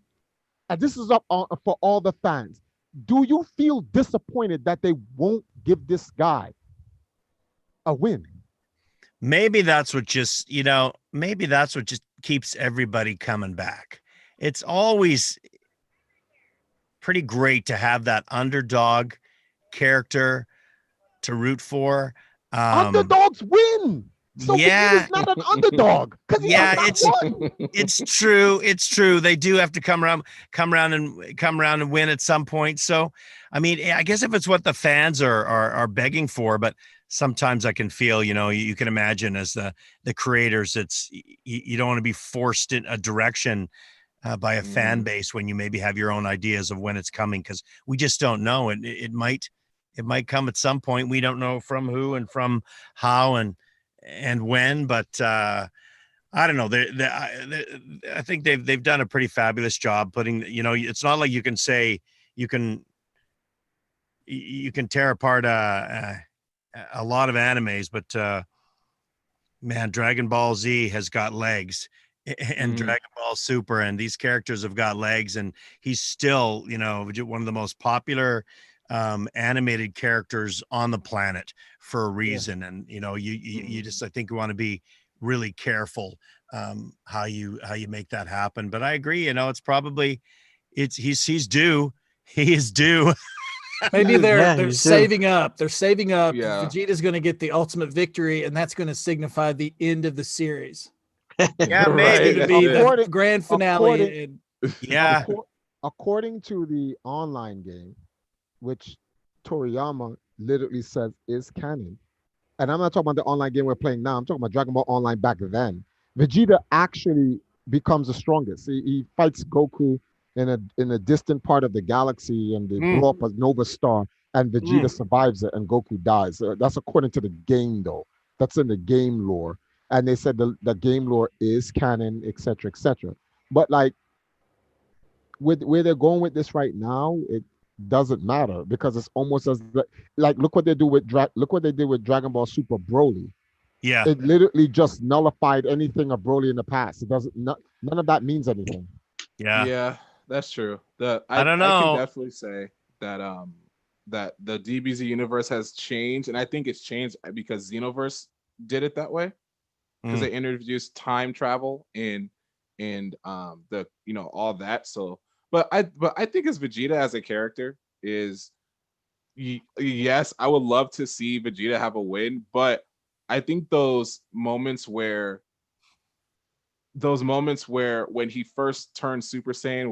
and this is up for all the fans, do you feel disappointed that they won't give this guy a win? Maybe that's what just keeps everybody coming back. It's always pretty great to have that underdog character to root for. Underdogs win. So Yeah. Vegeta's not an underdog because Yeah, has not won. it's true. It's true. They do have to come around and win at some point. So, I mean, I guess if it's what the fans are begging for, but sometimes I can feel, you can imagine as the creators, you don't want to be forced in a direction by a fan base when you maybe have your own ideas of when it's coming, because we just don't know. And it might come at some point. We don't know from who and from how and when, but I don't know. I think they've done a pretty fabulous job putting. It's not like you can say you can tear apart a lot of animes, but man, Dragon Ball Z has got legs, and Dragon Ball Super, and these characters have got legs, and he's still one of the most popular animated characters on the planet for a reason. Yeah. And you just, I think you want to be really careful how you make that happen. But I agree, it's probably he's due. He is due. Maybe they're saving up. They're saving up. Yeah. Vegeta's going to get the ultimate victory, and that's going to signify the end of the series. Yeah, maybe to be the grand finale. According to the online game, which Toriyama literally says is canon, and I'm not talking about the online game we're playing now. I'm talking about Dragon Ball Online back then. Vegeta actually becomes the strongest. He fights Goku in a distant part of the galaxy, and they blow up a Nova Star, and Vegeta survives it, and Goku dies. That's according to the game, though. That's in the game lore, and they said the game lore is canon, etc., etc. But like, with where they're going with this right now, it doesn't matter, because it's almost as like look what they did with Dragon Ball Super Broly. Yeah, it literally just nullified anything of Broly in the past. It doesn't. None of that means anything. Yeah, that's true. I don't know. I can definitely say that that the DBZ universe has changed, and I think it's changed because Xenoverse did it that way, because they introduced time travel and the all that. So, but I think as Vegeta as a character is, yes, I would love to see Vegeta have a win, but I think those moments where when he first turned Super Saiyan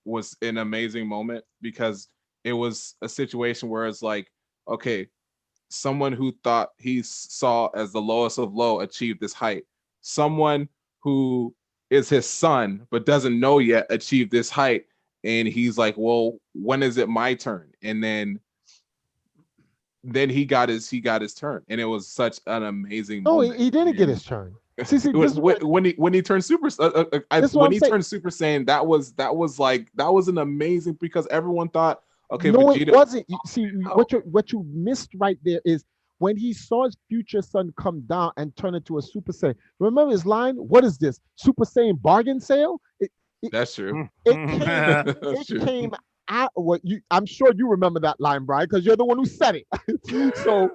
was an amazing moment, because it was a situation where it's like, okay, someone who thought he saw as the lowest of low achieved this height, someone who is his son but doesn't know yet achieved this height, and he's like, well, when is it my turn? And then he got his turn, and it was such an amazing moment. He didn't get his turn. When he turned Super turned Super Saiyan, that was an amazing, because everyone thought, okay, no, Vegeta. It wasn't. See, what you missed right there is when he saw his future son come down and turn into a Super Saiyan. Remember his line? What is this? Super Saiyan bargain sale? That's true. It came out what you. I'm sure you remember that line, Brian, because you're the one who said it. So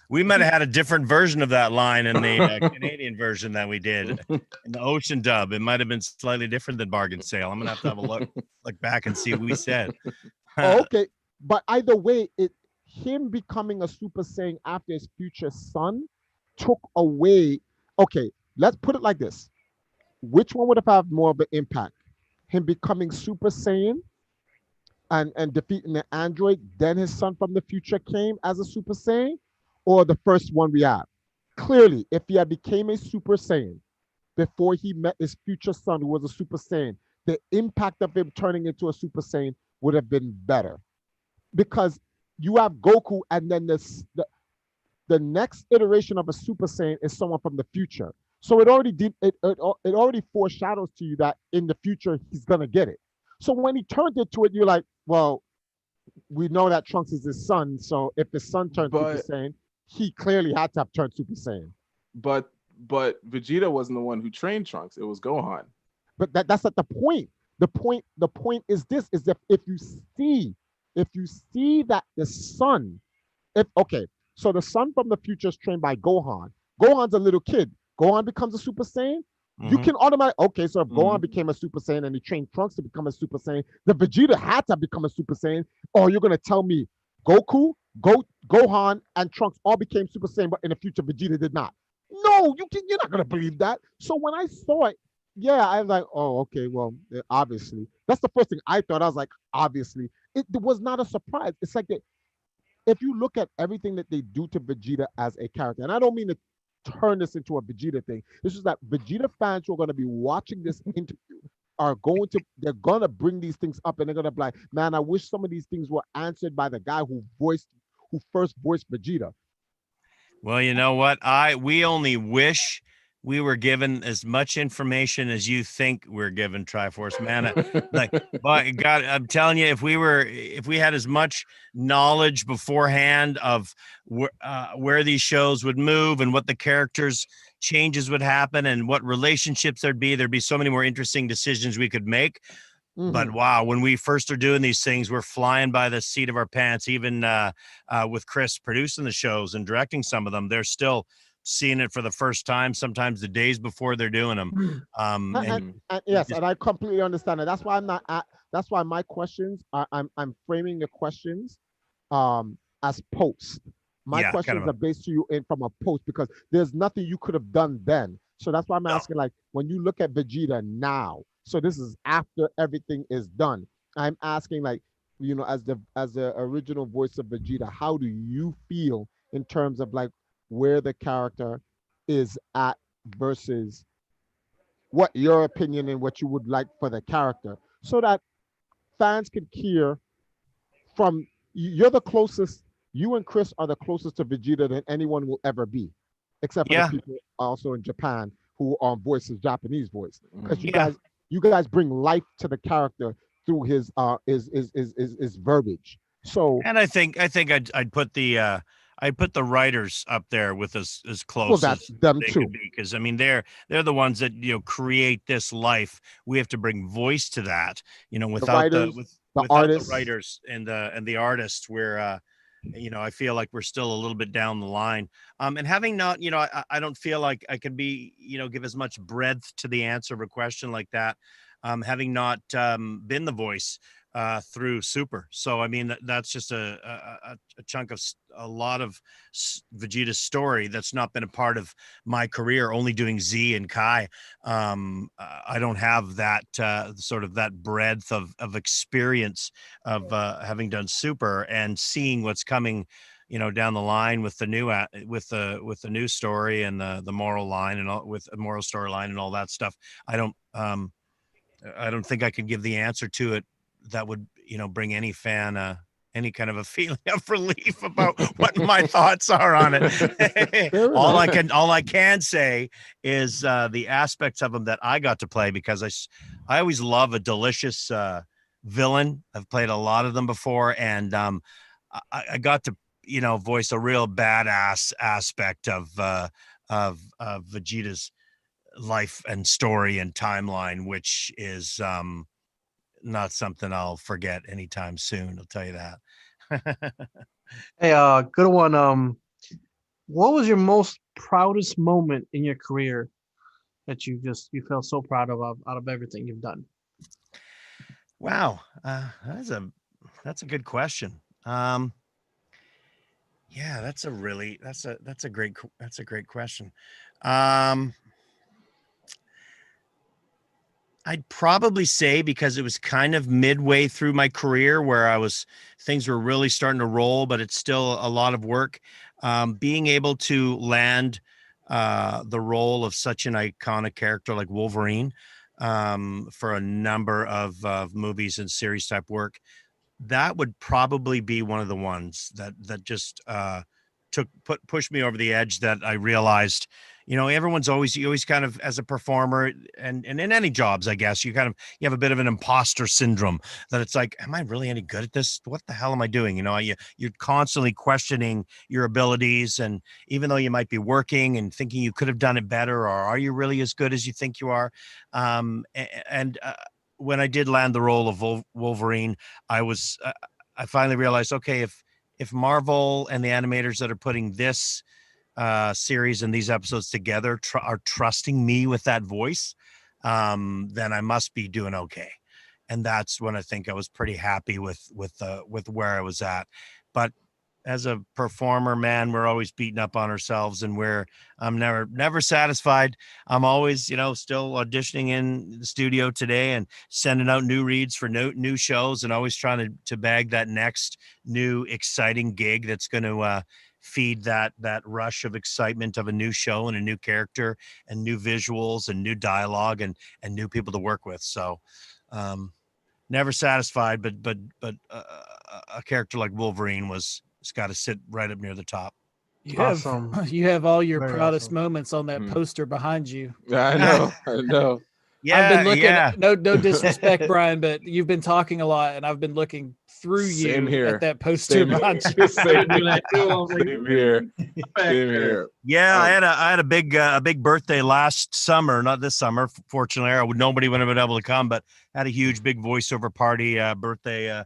we might have had a different version of that line in the Canadian version that we did in the Ocean dub. It might have been slightly different than bargain sale. I'm gonna have to have a look back and see what we said. Okay, but either way, him becoming a Super Saiyan after his future son took away. Okay, let's put it like this: which one would have had more of an impact? Him becoming Super Saiyan and defeating the android, then his son from the future came as a Super Saiyan, or the first one we have? Clearly, if he had became a Super Saiyan before he met his future son who was a Super Saiyan, the impact of him turning into a Super Saiyan would have been better. Because you have Goku, and then the next iteration of a Super Saiyan is someone from the future. So it already foreshadows to you that in the future he's gonna get it. So when he turned into it, you're like, well, we know that Trunks is his son. So if his son turned Super Saiyan, he clearly had to have turned Super Saiyan. But Vegeta wasn't the one who trained Trunks. It was Gohan. But that's not the point. The point is this: is that if you see that the son, so the son from the future is trained by Gohan. Gohan's a little kid. Gohan becomes a Super Saiyan. You can automatically, so if Gohan became a Super Saiyan and he trained Trunks to become a Super Saiyan, the Vegeta had to become a Super Saiyan. Or you're gonna tell me Goku, Gohan, and Trunks all became Super Saiyan, but in the future, Vegeta did not. No, you're not gonna believe that. So when I saw it, yeah, I was like, oh, okay, well, obviously. That's the first thing I thought. I was like, obviously. It was not a surprise. It's like that if you look at everything that they do to Vegeta as a character, and I don't mean to turn this into a Vegeta thing, it's just that Vegeta fans who are going to be watching this interview they're going to bring these things up, and they're going to be like, man, I wish some of these things were answered by the guy who first voiced Vegeta. Well, you know what? We only wish we were given as much information as you think we're given, Triforce Man. Like, but God, I'm telling you, if we had as much knowledge beforehand of where these shows would move and what the characters changes would happen and what relationships there'd be so many more interesting decisions we could make. But wow, when we first are doing these things, we're flying by the seat of our pants. Even with Chris producing the shows and directing some of them, they're still seeing it for the first time, sometimes the days before they're doing them. And yes, and I completely understand it. That's why that's why my questions I'm framing the questions as post. My questions are based to you from a post, because there's nothing you could have done then. So that's why I'm asking, like, when you look at Vegeta now, so this is after everything is done. I'm asking, like, you know, as the original voice of Vegeta, how do you feel in terms of like where the character is at versus what your opinion and what you would like for the character, so that fans can hear from you're the closest. You and Chris are the closest to Vegeta than anyone will ever be, except for the people also in Japan who voices Japanese voice, because you guys bring life to the character through his verbiage. So, and I think I'd put the writers up there with as close as them they too, could be, because I mean they're the ones that create this life. We have to bring voice to that. Without without the writers and the artists, we're I feel like we're still a little bit down the line. And having not, I don't feel like I can be, give as much breadth to the answer of a question like that. Having not been the voice through Super. So, I mean, that's just a chunk of a lot of Vegeta's story that's not been a part of my career, only doing Z and Kai. I don't have that sort of that breadth of experience of having done Super and seeing what's coming, down the line with the new with the new story and the moral line and all, with a moral storyline and all that stuff. I don't think I could give the answer to it that would, bring any fan any kind of a feeling of relief about what my thoughts are on it. all I can say is the aspects of them that I got to play, because I always love a delicious villain. I've played a lot of them before, and I got to voice a real badass aspect of Vegeta's life and story and timeline, which is not something I'll forget anytime soon. I'll tell you that. Hey, good one. What was your most proudest moment in your career that you felt so proud of out of everything you've done? Wow, that's a good question. Yeah, that's a great question. I'd probably say, because it was kind of midway through my career where things were really starting to roll, but it's still a lot of work. Being able to land the role of such an iconic character like Wolverine for a number of movies and series type work, that would probably be one of the ones that just pushed me over the edge, that I realized, you always kind of, as a performer and in any jobs, I guess, you have a bit of an imposter syndrome, that it's like, am I really any good at this? What the hell am I doing? You're constantly questioning your abilities. And even though you might be working and thinking you could have done it better, or are you really as good as you think you are? When I did land the role of Wolverine, I finally realized, okay, if Marvel and the animators that are putting this series and these episodes together are trusting me with that voice, then I must be doing okay. And that's when I think I was pretty happy with where I was at. but as a performer, man, we're always beating up on ourselves, and I'm never satisfied. I'm always, still auditioning in the studio today and sending out new reads for new shows, and always trying to bag that next new exciting gig that's going to feed that rush of excitement of a new show and a new character and new visuals and new dialogue and new people to work with. So never satisfied, but a character like Wolverine it's got to sit right up near the top. You Awesome. have all your Very proudest awesome. moments on that poster behind you. I know. Yeah, I've been looking. yeah. No disrespect, Brian, but you've been talking a lot, and I've been looking through Same you here. at that poster behind you. Same here. Same here. Yeah, I had a big birthday last summer, not this summer. Fortunately, nobody would have been able to come, but had a huge big voiceover party, birthday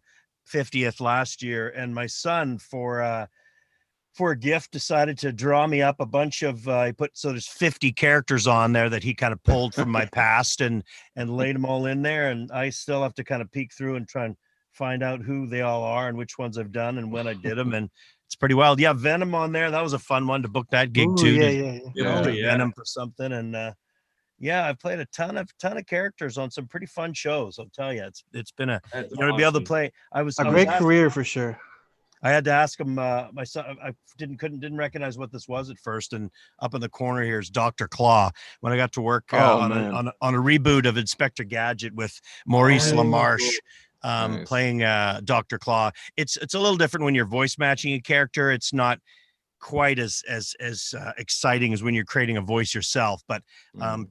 50th last year, and my son for a gift decided to draw me up a bunch of there's 50 characters on there that he kind of pulled from my past and laid them all in there, and I still have to kind of peek through and try and find out who they all are and which ones I've done and when I did them, and it's pretty wild. Yeah, Venom on there, that was a fun one to book that gig. Ooh, too. Yeah. Venom for something, and yeah, I've played a ton of characters on some pretty fun shows. I'll tell you, it's been to be able to play. I was great career for sure. I had to ask him. My son, I didn't recognize what this was at first, and up in the corner here is Dr. Claw. When I got to work on a reboot of Inspector Gadget with Maurice LaMarche, Nice. playing Dr. Claw, it's a little different when you're voice matching a character. It's not quite as exciting as when you're creating a voice yourself, but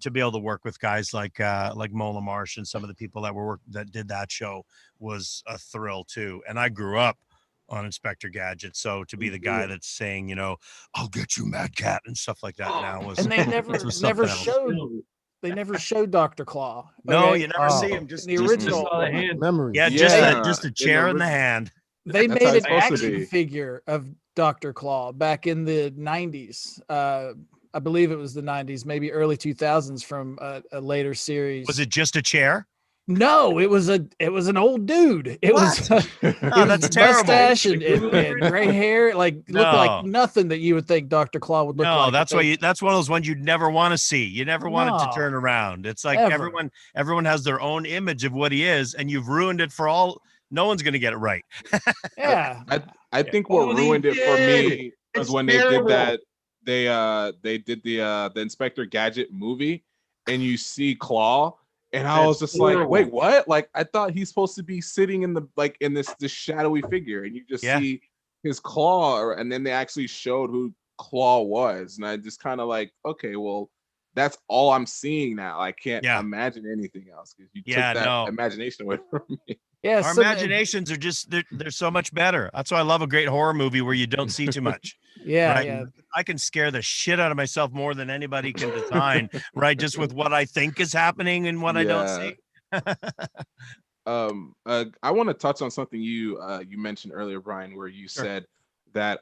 to be able to work with guys like Mo LaMarche and some of the people that did that show was a thrill too. And I grew up on Inspector Gadget, so to be the guy that's saying, I'll get you, Mad Cat, and stuff like that now was. And they never showed Dr. Claw. No, okay? you never see him. Just the just original memory. Yeah, just a chair in the hand. They That's made how an it's supposed to action be. figure of Dr. Claw back in the 90s. I believe it was the 90s, maybe early 2000s, from a later series. Was it just a chair? No, it was an old dude. It was Oh, that's terrible. mustache and gray hair, looked like nothing that you would think Dr. Claw would look like. No, that's why that's one of those ones you'd never want to see. You never want it to turn around. It's like Ever. everyone has their own image of what he is, and you've ruined it for all. No one's going to get it right. Yeah. I think what ruined it for me was when they did that. They did the Inspector Gadget movie, and you see Claw, and I was just like, wait, what? Like, I thought he's supposed to be sitting in this shadowy figure, and you just see his claw, and then they actually showed who Claw was, and I just kind of like, okay, well, that's all I'm seeing now. I can't imagine anything else because you took that imagination away from me. Yeah, our imaginations are just they're so much better. That's why I love a great horror movie where you don't see too much. Yeah. I can scare the shit out of myself more than anybody can design, right? Just with what I think is happening and what I don't see. I want to touch on something you mentioned earlier, Brian, where you said that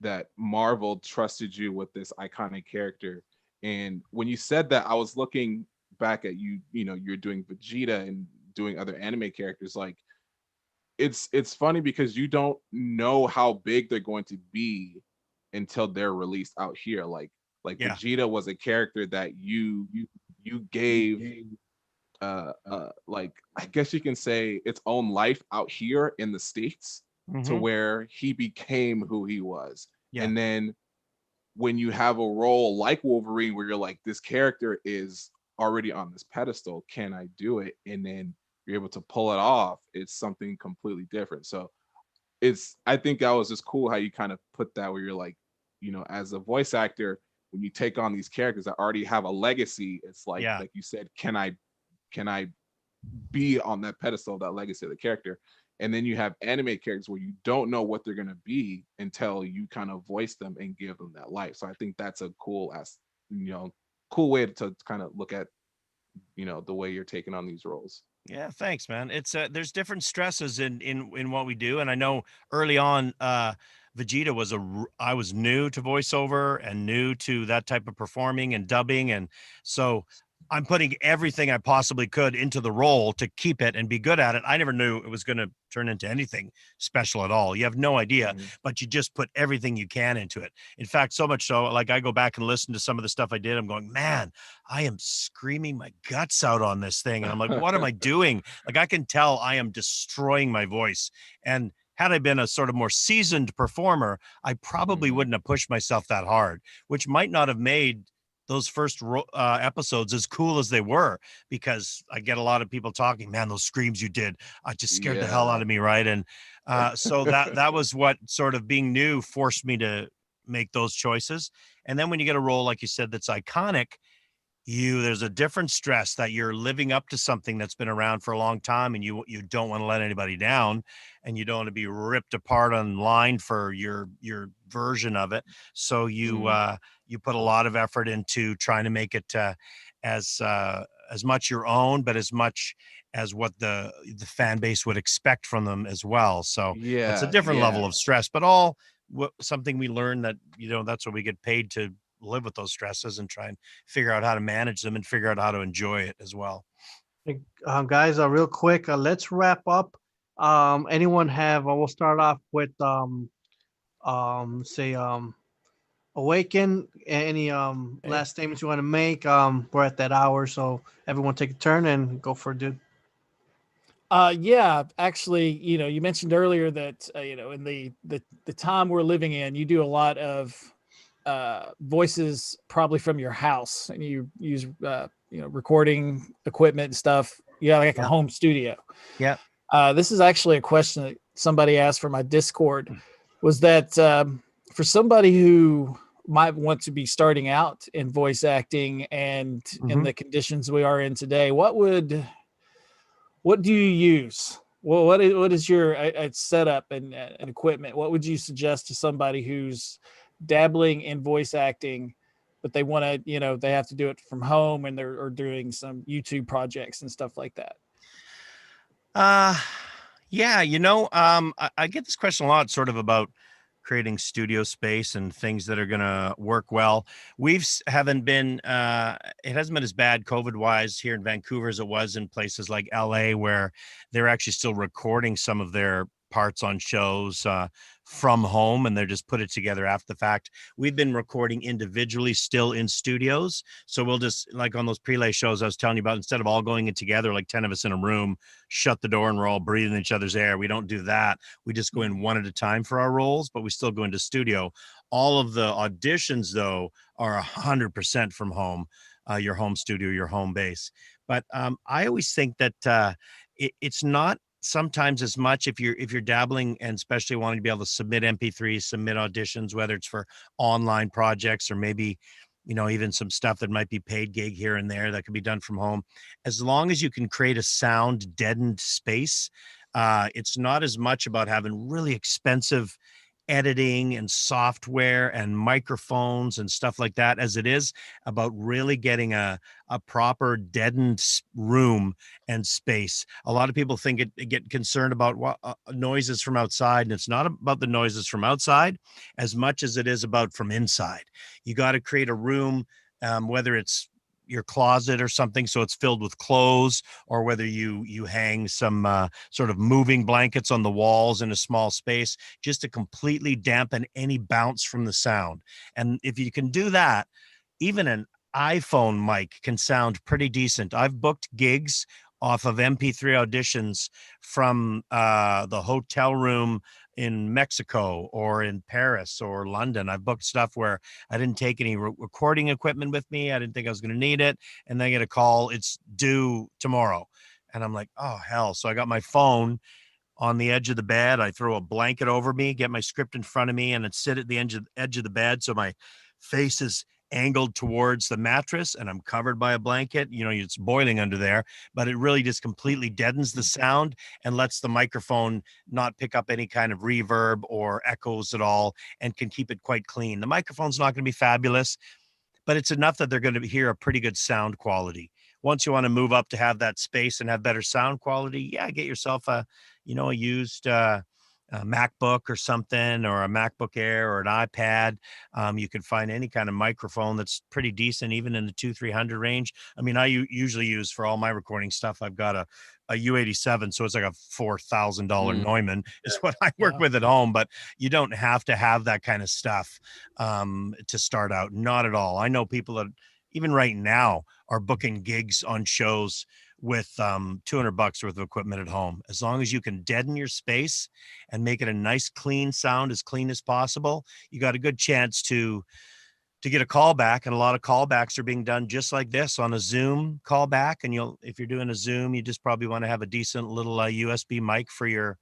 that Marvel trusted you with this iconic character. And when you said that, I was looking back at you're doing Vegeta and doing other anime characters. Like, it's funny because you don't know how big they're going to be until they're released out here. Like Vegeta was a character that you gave like, I guess you can say, its own life out here in the States to where he became who he was. And then when you have a role like Wolverine where you're like, this character is already on this pedestal, can I do it? And then you're able to pull it off. It's something completely different. So I think that was just cool how you kind of put that, where you're like, as a voice actor, when you take on these characters that already have a legacy, it's like you said, can I be on that pedestal, that legacy of the character? And then you have anime characters where you don't know what they're going to be until you kind of voice them and give them that life. So I think that's a cool way to kind of look at, the way you're taking on these roles. Yeah, thanks, man. It's there's different stresses in what we do, and I know early on, Vegeta I was new to voiceover and new to that type of performing and dubbing, and so I'm putting everything I possibly could into the role to keep it and be good at it. I never knew it was going to turn into anything special at all. You have no idea, but you just put everything you can into it. In fact, so much so, like I go back and listen to some of the stuff I did. I'm going, man, I am screaming my guts out on this thing. And I'm like, what am I doing? Like, I can tell I am destroying my voice. And had I been a sort of more seasoned performer, I probably wouldn't have pushed myself that hard, which might not have made those first episodes as cool as they were, because I get a lot of people talking, man, those screams you did, I just scared the hell out of me. Right. And so that was what sort of being new forced me to make those choices. And then when you get a role, like you said, that's iconic, there's a different stress that you're living up to something that's been around for a long time, and you don't want to let anybody down, and you don't want to be ripped apart online for your version of it. So you put a lot of effort into trying to make it as much your own, but as much as what the fan base would expect from them as well. So it's a different level of stress, but something we learn that, that's what we get paid to live with those stresses and try and figure out how to manage them and figure out how to enjoy it as well. Guys, real quick, let's wrap up. Anyone have, we'll start off with, Awaken, any last statements you want to make? We're at that hour, so everyone take a turn and go for it, dude. Yeah, actually, you mentioned earlier that, in the time we're living in, you do a lot of voices probably from your house, and you use recording equipment and stuff. Like a home studio. Yeah. This is actually a question that somebody asked for my Discord, was that for somebody who might want to be starting out in voice acting and in the conditions we are in today, what do you use? Well, what is your setup and equipment? What would you suggest to somebody who's dabbling in voice acting, but they want to, they have to do it from home, and they're doing some YouTube projects and stuff like that? Yeah, I get this question a lot, sort of about creating studio space and things that are going to work well. It hasn't been as bad COVID wise here in Vancouver as it was in places like LA, where they're actually still recording some of their parts on shows from home, and they're just put it together after the fact. We've been recording individually still in studios, so we'll just, like on those prelay shows I was telling you about, instead of all going in together, like 10 of us in a room, shut the door and we're all breathing each other's air, we don't do that. We just go in one at a time for our roles, but we still go into studio. All of the auditions though are 100% from home, your home studio, your home base. But I always think that it's not sometimes as much if you're dabbling, and especially wanting to be able to submit MP3s, submit auditions, whether it's for online projects or maybe, even some stuff that might be paid gig here and there that can be done from home. As long as you can create a sound deadened space, it's not as much about having really expensive editing and software and microphones and stuff like that as it is about really getting a proper deadened room and space. A lot of people get concerned about what noises from outside, and it's not about the noises from outside as much as it is about from inside. You got to create a room, whether it's your closet or something, so it's filled with clothes, or whether you hang some sort of moving blankets on the walls in a small space, just to completely dampen any bounce from the sound. And if you can do that, even an iPhone mic can sound pretty decent. I've booked gigs off of MP3 auditions from the hotel room in Mexico or in Paris or London. I've booked stuff where I didn't take any recording equipment with me. I didn't think I was going to need it. And then I get a call, it's due tomorrow. And I'm like, oh, hell. So I got my phone on the edge of the bed. I throw a blanket over me, get my script in front of me, and I'd sit at the edge of the bed. So my face is angled towards the mattress and I'm covered by a blanket. It's boiling under there, but it really just completely deadens the sound and lets the microphone not pick up any kind of reverb or echoes at all, and can keep it quite clean. The microphone's not going to be fabulous, but it's enough that they're going to hear a pretty good sound quality. Once you want to move up to have that space and have better sound quality, get yourself a used MacBook or something, or a MacBook Air or an iPad. You can find any kind of microphone that's pretty decent, even in the 200-300 range. I mean, I usually use for all my recording stuff, I've got a U87, so it's like a $4,000 Neumann is what I work with at home. But you don't have to have that kind of stuff to start out. Not at all. I know people that even right now are booking gigs on shows with $200 worth of equipment at home. As long as you can deaden your space and make it a nice, clean sound, as clean as possible, you got a good chance to get a callback. And a lot of callbacks are being done just like this on a Zoom callback. And if you're doing a Zoom, you just probably want to have a decent little USB mic for your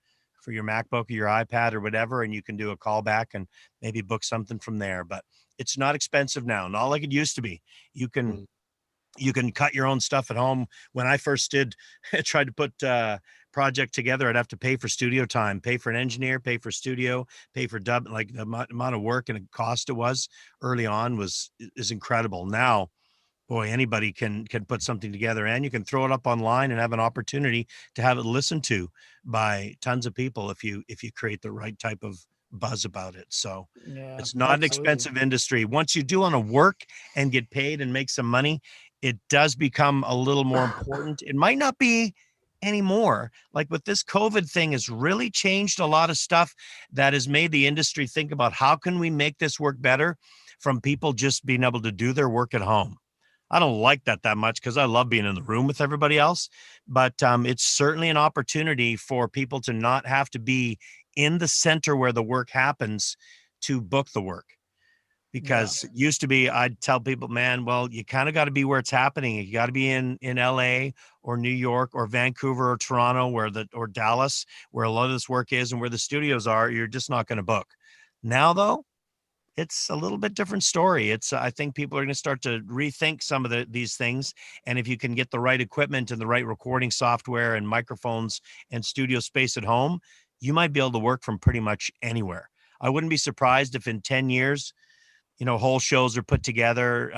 MacBook or your iPad or whatever, and you can do a callback and maybe book something from there. But it's not expensive now, not like it used to be. You can cut your own stuff at home. When I first tried to put project together, I'd have to pay for studio time, pay for an engineer, pay for studio, pay for dub. Like the amount of work and cost it was early on is incredible. Now, boy, anybody can put something together, and you can throw it up online and have an opportunity to have it listened to by tons of people if you create the right type of buzz about it. So it's not an expensive industry. Once you do want to work and get paid and make some money, it does become a little more important. It might not be anymore. Like with this COVID thing has really changed a lot of stuff that has made the industry think about how can we make this work better from people just being able to do their work at home. I don't like that much because I love being in the room with everybody else, but it's certainly an opportunity for people to not have to be in the center where the work happens to book the work. Because it used to be, I'd tell people, man, well, you kind of got to be where it's happening. You got to be in LA or New York or Vancouver or Toronto or Dallas, where a lot of this work is and where the studios are. You're just not going to book. Now, though, it's a little bit different story. I think people are going to start to rethink some of these things. And if you can get the right equipment and the right recording software and microphones and studio space at home, you might be able to work from pretty much anywhere. I wouldn't be surprised if in 10 years, whole shows are put together,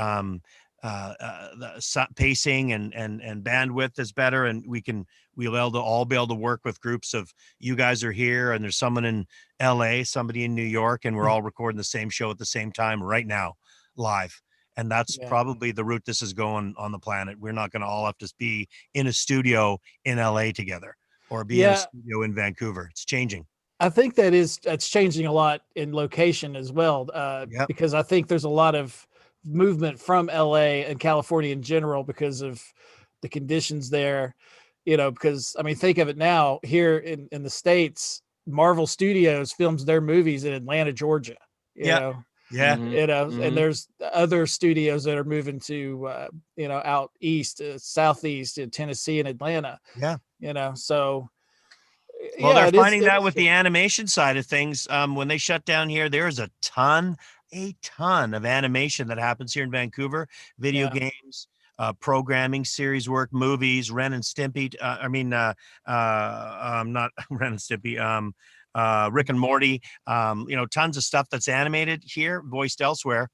the pacing and bandwidth is better, and we'll all be able to work with groups of, you guys are here and there's someone in LA, somebody in New York, and we're all recording the same show at the same time right now, live. And that's probably the route this is going on the planet. We're not going to all have to be in a studio in LA together or be in a studio in Vancouver. It's changing. I think that's changing a lot in location as well, because I think there's a lot of movement from LA and California in general because of the conditions there, because I mean, think of it now here in the States, Marvel Studios films their movies in Atlanta, Georgia, and there's other studios that are moving to, out east, southeast in Tennessee and Atlanta. So. Well, they're finding that with the animation side of things. When they shut down here, there's a ton of animation that happens here in Vancouver. Video games, programming, series work, movies, Ren and Stimpy. Not Ren and Stimpy. Rick and Morty. Tons of stuff that's animated here, voiced elsewhere.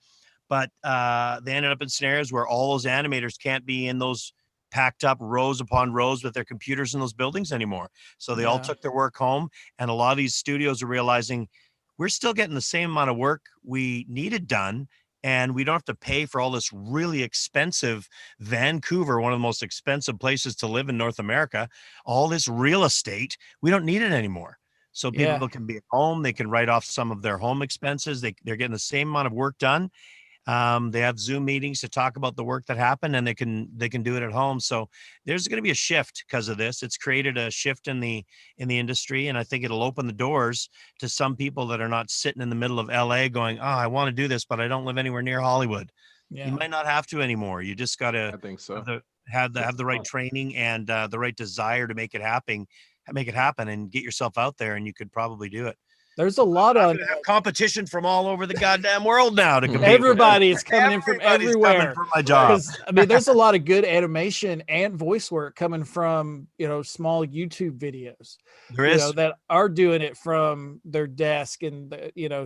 But they ended up in scenarios where all those animators can't be in those packed up rows upon rows with their computers in those buildings anymore. So they all took their work home, and a lot of these studios are realizing we're still getting the same amount of work we needed done, and we don't have to pay for all this really expensive Vancouver, one of the most expensive places to live in North America, all this real estate. We don't need it anymore. So people can be at home. They can write off some of their home expenses. They're getting the same amount of work done. They have Zoom meetings to talk about the work that happened, and they can do it at home. So there's going to be a shift because of this. It's created a shift in the industry, and I think it'll open the doors to some people that are not sitting in the middle of LA going, oh, I want to do this, but I don't live anywhere near Hollywood. You might not have to anymore. You just got to, I think so, have the right training and the right desire to make it happen and get yourself out there, and you could probably do it. There's a lot of competition from all over the goddamn world now to compete. Everybody is coming in from everywhere for my job. I mean, there's a lot of good animation and voice work coming from, small YouTube videos. There is that are doing it from their desk, and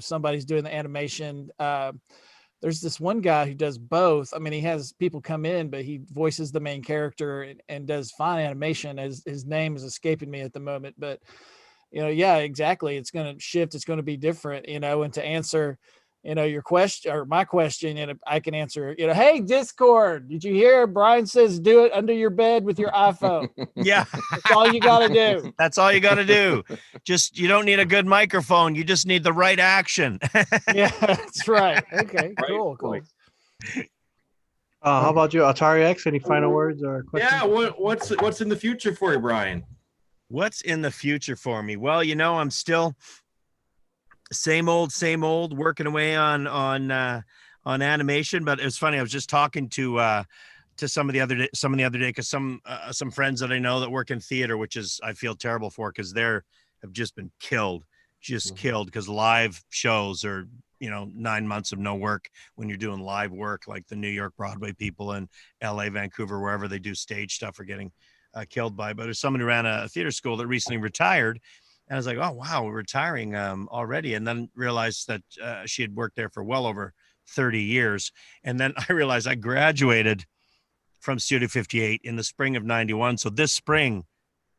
somebody's doing the animation. There's this one guy who does both. I mean, he has people come in, but he voices the main character and does fine animation. His name is escaping me at the moment, but yeah, exactly. It's going to shift. It's going to be different, and to answer, your question or my question, and I can answer, hey, Discord, did you hear Brian says do it under your bed with your iPhone? Yeah. That's all you got to do. That's all you got to do. You don't need a good microphone. You just need the right action. Yeah, that's right. Okay, cool. How about you, Atari X? Any final words or questions? Yeah, what's in the future for you, Brian? What's in the future for me? Well, I'm still same old, working away on animation. But it's funny. I was just talking to some the other day, because some friends that I know that work in theater, which is, I feel terrible for, because have just been killed because live shows are 9 months of no work when you're doing live work, like the New York Broadway people in LA, Vancouver, wherever they do stage stuff, are getting killed by. But there's someone who ran a theater school that recently retired, and I was like, oh wow, we're retiring already. And then realized that she had worked there for well over 30 years. And then I realized I graduated from Studio 58 in the spring of 91. So this spring,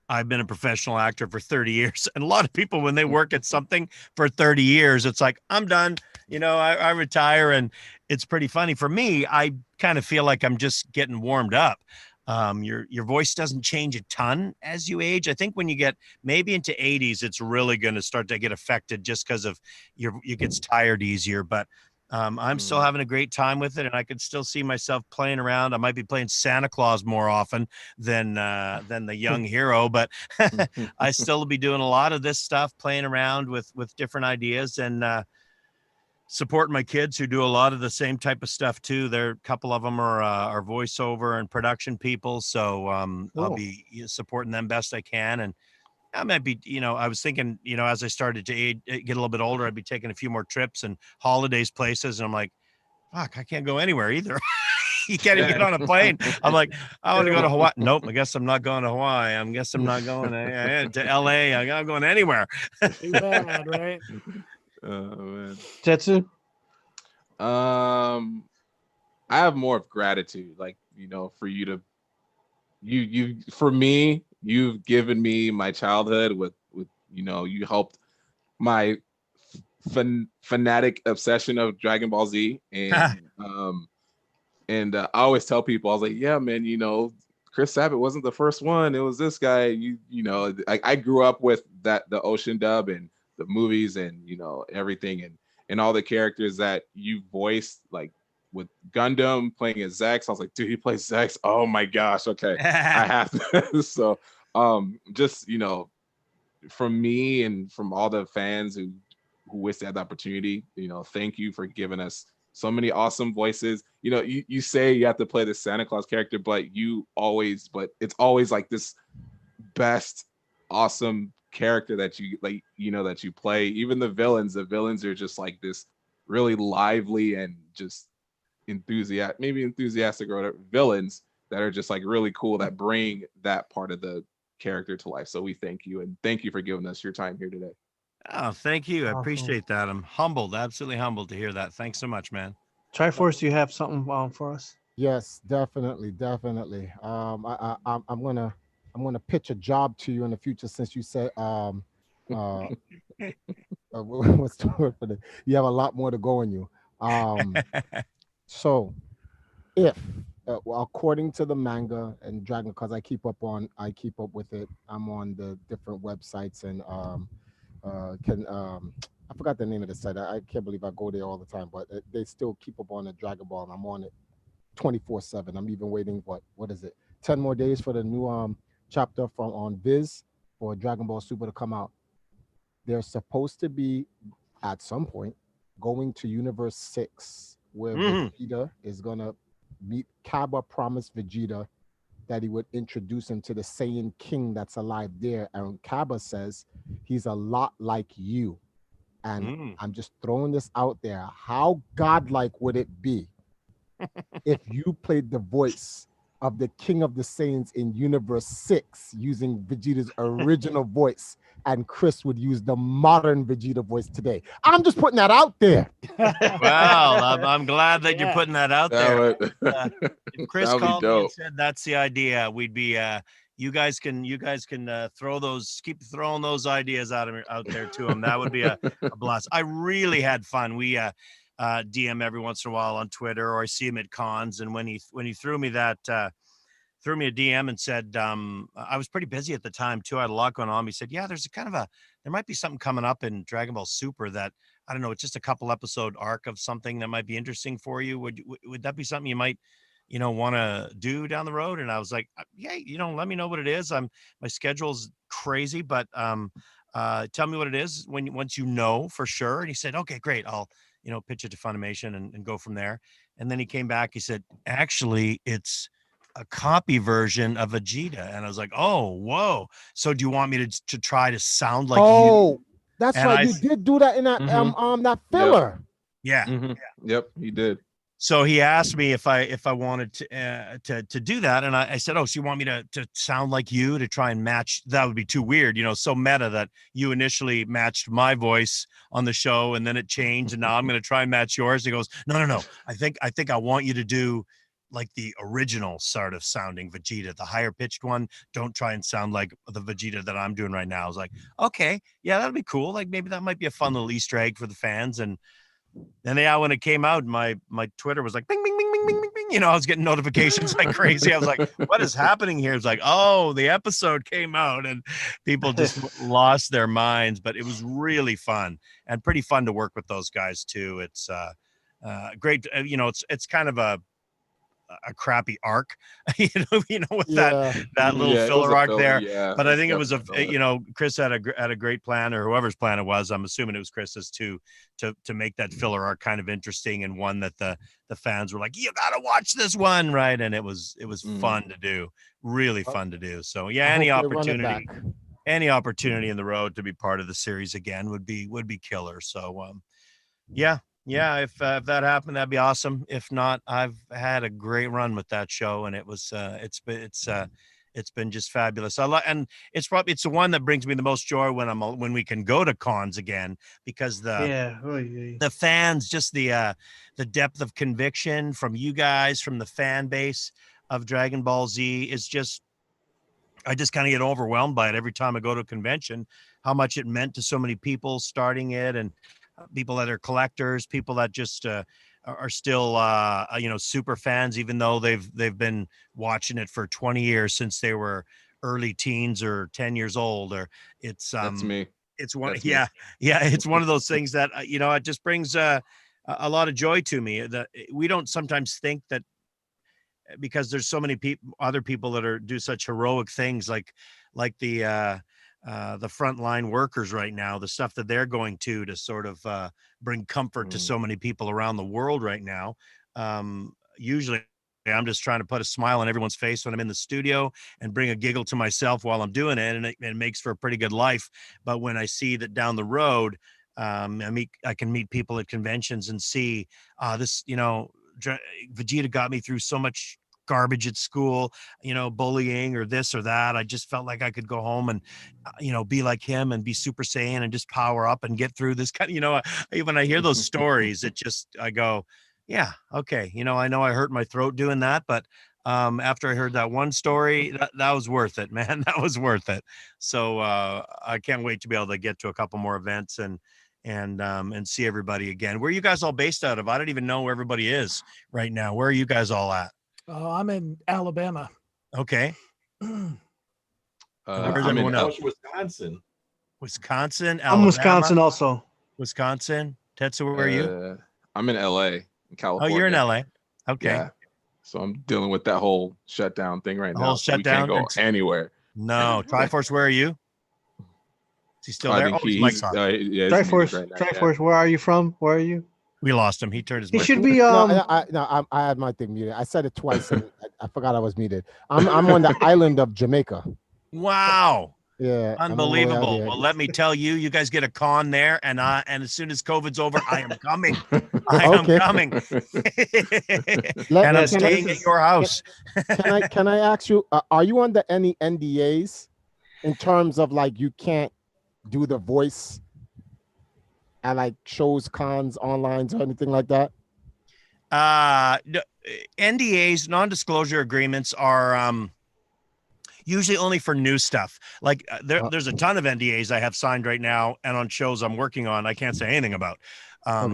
I've been a professional actor for 30 years. And a lot of people, when they work at something for 30 years, it's like, I'm done. I retire. And it's pretty funny. For me, I kind of feel like I'm just getting warmed up. Your voice doesn't change a ton as you age. I think when you get maybe into 80s, it's really going to start to get affected just because of you gets tired easier. But I'm still having a great time with it, and I could still see myself playing around. I might be playing Santa Claus more often than the young hero, but I still be doing a lot of this stuff, playing around with different ideas, and supporting my kids who do a lot of the same type of stuff too. A couple of them are voiceover and production people, so Cool. I'll be supporting them best I can. And I might be, I was thinking, as I started to get a little bit older, I'd be taking a few more trips and holidays places. And I'm like, fuck, I can't go anywhere either. You can't even get on a plane. I'm like, I want to go to Hawaii. Nope, I guess I'm not going to Hawaii. I guess I'm not going to LA. I'm not going anywhere. Too bad, right? Oh man. Tetsu? I have more of gratitude, like, for for me, you've given me my childhood with you helped my fanatic obsession of Dragon Ball Z, and I always tell people, I was like, yeah, man, Chris Sabat wasn't the first one. It was this guy. I grew up with the Ocean dub and the movies and everything and all the characters that you voiced, like with Gundam playing as Zex. I was like, dude, he plays Zex. Oh my gosh. Okay. I have to. So just from me and from all the fans who wish they had the opportunity, thank you for giving us so many awesome voices. You say you have to play the Santa Claus character, but it's always like this best awesome character that you like, that you play. Even the villains are just like this really lively and just enthusiastic or whatever villains that are just like really cool, that bring that part of the character to life. So we thank you, and thank you for giving us your time here today. Oh, thank you. I Awesome. appreciate that. I'm humbled, absolutely humbled to hear that. Thanks so much, man. Triforce, do you have something for us? Yes, definitely. I'm gonna pitch a job to you in the future, since you said what's the word for that? You have a lot more to go in you. So if according to the manga and Dragon, because I keep up with it, I'm on the different websites, and I forgot the name of the site. I can't believe I go there all the time, but they still keep up on the Dragon Ball, and I'm on it 24/7. I'm even waiting, what is it, 10 more days for the new chapter on Viz for Dragon Ball Super to come out. They're supposed to be at some point going to Universe 6, where Vegeta is gonna meet. Kaba promised Vegeta that he would introduce him to the Saiyan King that's alive there, and Kaba says he's a lot like you. And I'm just throwing this out there. How godlike would it be if you played the voice of the King of the Saiyans in Universe 6 using Vegeta's original voice, and Chris would use the modern Vegeta voice today? I'm just putting that out there. Wow, I'm glad that you're putting that out there. That If Chris would be called me and dope. said that's the idea, we'd be you guys can keep throwing those ideas out there to him. That would be a blast. I really had fun. We DM every once in a while on Twitter, or I see him at cons, and when he threw me a DM and said, I was pretty busy at the time too. I had a lot going on. He said, yeah, there's there might be something coming up in Dragon Ball Super that, I don't know, it's just a couple episode arc of something that might be interesting for you. Would that be something you might, want to do down the road? And I was like, yeah, let me know what it is. My schedule's crazy, but tell me what it is once you know for sure. And he said, okay, great. I'll, pitch it to Funimation and go from there. And then he came back, he said, actually, it's a copy version of Vegeta. And I was like, oh, whoa. So do you want me to try to sound like you? That's right. You did do that in that that filler. Yeah. Yep, he did. So he asked me if I wanted to do that, and I said, oh, so you want me to sound like you, to try and match? That would be too weird, so meta that you initially matched my voice on the show and then it changed, and now I'm going to try and match yours. He goes, no. I think I want you to do like the original sort of sounding Vegeta, the higher pitched one. Don't try and sound like the Vegeta that I'm doing right now. I was like, okay, yeah, that'll be cool. Like maybe that might be a fun little Easter egg for the fans. And then when it came out, my Twitter was like bing, bing, bing, bing, bing, bing, bing. I was getting notifications like crazy. I was like, what is happening here? It's like, oh, the episode came out, and people just lost their minds. But it was really fun and pretty fun to work with those guys too. It's great. It's kind of a crappy arc, with that little filler arc there. Yeah, but I think it was Chris had a great plan, or whoever's plan it was. I'm assuming it was Chris's to make that filler arc kind of interesting, and one that the fans were like, you gotta watch this one, right? And it was fun to do, really fun to do. So yeah, any opportunity in the road to be part of the series again would be killer. So yeah, if that happened, that'd be awesome. If not, I've had a great run with that show, and it's been just fabulous. And it's the one that brings me the most joy when we can go to cons again, because the fans, just the depth of conviction from you guys, from the fan base of Dragon Ball Z is just, I just kind of get overwhelmed by it every time I go to a convention, how much it meant to so many people starting it, and people that are collectors, people that just are still super fans, even though they've been watching it for 20 years, since they were early teens or 10 years old. Or that's me. It's one. That's me. It's one of those things that it just brings a lot of joy to me. That we don't sometimes think that, because there's so many other people that do such heroic things, like the frontline workers right now, the stuff that they're going to sort of bring comfort to so many people around the world right now. Usually I'm just trying to put a smile on everyone's face when I'm in the studio and bring a giggle to myself while I'm doing it. And it makes for a pretty good life. But when I see that down the road, I can meet people at conventions and see this, Vegeta got me through so much garbage at school, bullying or this or that. I just felt like I could go home and, be like him and be Super Saiyan and just power up and get through this kind of, when I hear those stories, I go, yeah, okay. I know I hurt my throat doing that, but after I heard that one story, that was worth it, man. That was worth it. So I can't wait to be able to get to a couple more events and see everybody again. Where are you guys all based out of? I don't even know where everybody is right now. Where are you guys all at? Oh, I'm in Alabama. Okay. Where's everyone else? Wisconsin. Alabama. I'm Wisconsin also. Wisconsin. Tetsu, where are you? I'm in LA, in California. Oh, you're in LA. Okay. Yeah. So I'm dealing with that whole shutdown thing right now. Whole shutdown. We can't go anywhere. No. Triforce, where are you? Is he still there? Triforce, where are you from? Where are you? We lost him. He turned his mic. He should be I had my thing muted. I said it twice and I forgot I was muted. I'm on the island of Jamaica. Wow. Yeah. Unbelievable. Well, let me tell you, you guys get a con there, and as soon as COVID's over, I am coming. I am coming. And I'm staying at your house. Can I ask you, are you under any NDAs in terms of like you can't do the voice at like shows, cons, online, or anything like that? NDAs, non-disclosure agreements, are Usually only for new stuff. Like there's a ton of NDAs I have signed right now, and on shows I'm working on, I can't say anything about.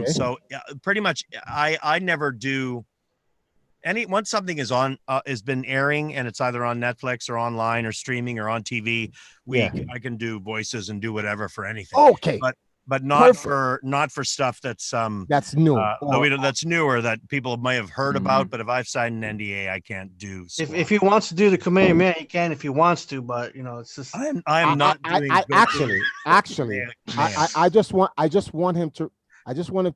So pretty much, I never do once something is on has been airing and it's either on Netflix or online or streaming or on TV. I can do voices and do whatever for anything. Okay, but not perfect. for stuff that's new. That's newer that people may have heard about. But if I've signed an NDA, I can't do. If he wants to do the Kamehameha, he can if he wants to. But it's just I am not doing. Actually, I just want him to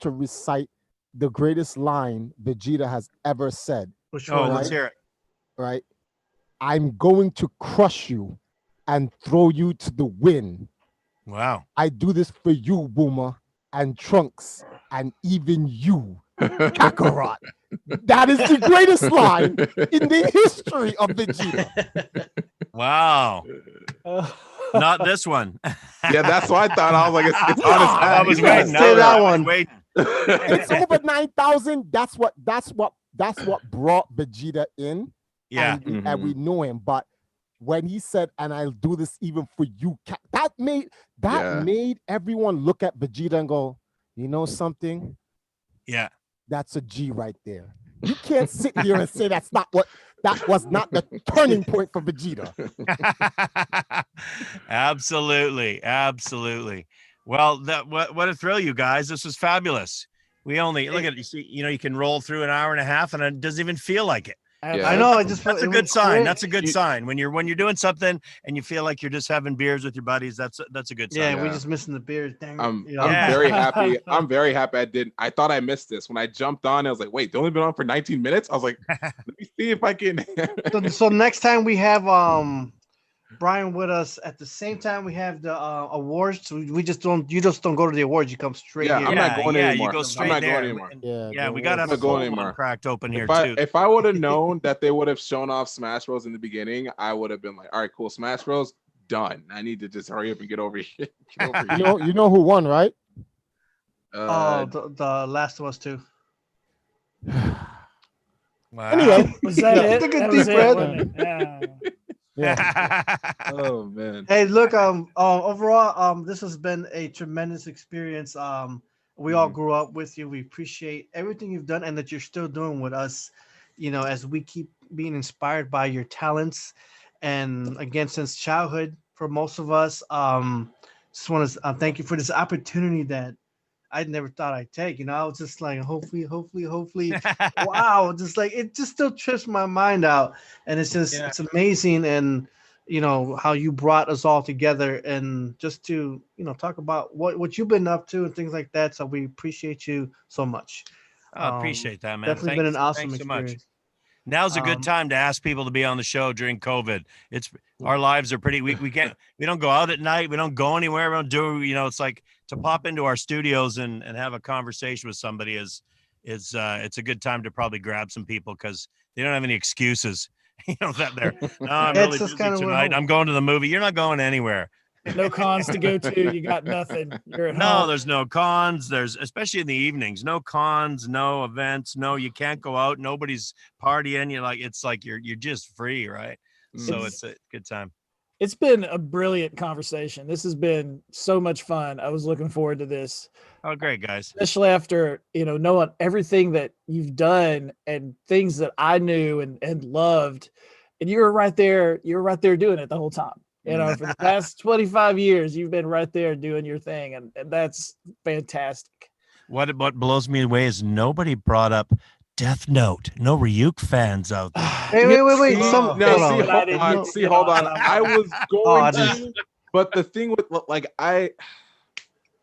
recite the greatest line Vegeta has ever said. Let's hear it. Right, I'm going to crush you and throw you to the wind. Wow. I do this for you, Boomer, and Trunks, and even you, Kakarot. That is the greatest line in the history of Vegeta. Wow. Not this one. Yeah, that's what I thought. I was like, it's honest. I was waiting. Say that one. It's over 9,000. That's what brought Vegeta in. Yeah. And we know him. But when he said, and I'll do this even for you, that made everyone look at Vegeta and go, you know something? Yeah. That's a G right there. You can't sit here and say that was not the turning point for Vegeta. Absolutely. Well, what a thrill, you guys. This was fabulous. We only look at it, you see, you can roll through an hour and a half and it doesn't even feel like it. Yeah. I know. That's a good sign. That's a good sign when you're doing something and you feel like you're just having beers with your buddies. That's a good sign. Yeah, we're just missing the beers. Dang. I'm very happy. I'm very happy I thought I missed this when I jumped on. I was like, wait, they only been on for 19 minutes. I was like, let me see if I can. So next time we have Brian with us at the same time we have the awards. So you just don't go to the awards. You come straight here. I'm not going anymore. You go straight I'm not there. going anymore. Yeah, we got to have a full one cracked open here too. If I would have known that they would have shown off Smash Bros in the beginning, I would have been like, all right, cool, Smash Bros done. I need to just hurry up and get over here. You know who won, right? The Last of Us 2. Wow. Anyway, was that it? Take a deep breath. Yeah. Oh man. Hey, look, overall, this has been a tremendous experience. We all grew up with you. We appreciate everything you've done and that you're still doing with us, as we keep being inspired by your talents. And again, since childhood for most of us, just want to thank you for this opportunity that I never thought I'd take. I was just like, hopefully, wow, just like it just still trips my mind out. And it's just it's amazing. And how you brought us all together and just to talk about what you've been up to and things like that. So we appreciate you so much. I appreciate that, man. Definitely been an awesome experience. So much. Now's a good time to ask people to be on the show during COVID. Our lives are pretty. We don't go out at night. We don't go anywhere. We don't do. It's like to pop into our studios and have a conversation with somebody is it's a good time to probably grab some people because they don't have any excuses. That they're no, I'm really busy tonight. I'm going to the movie. You're not going anywhere. No cons to go to. You got nothing. You're at home. No, there's no cons. There's especially in the evenings. No cons. No events. No, you can't go out. Nobody's partying. It's like you're just free, right? So it's a good time. It's been a brilliant conversation. This has been so much fun. I was looking forward to this. Oh, great, guys. Especially after, knowing everything that you've done and things that I knew and loved. And you were right there doing it the whole time. For the past 25 years, you've been right there doing your thing. And that's fantastic. What blows me away is nobody brought up Death Note. No Ryuk fans out there. Hey, wait. Hold on. I was going to, but the thing with I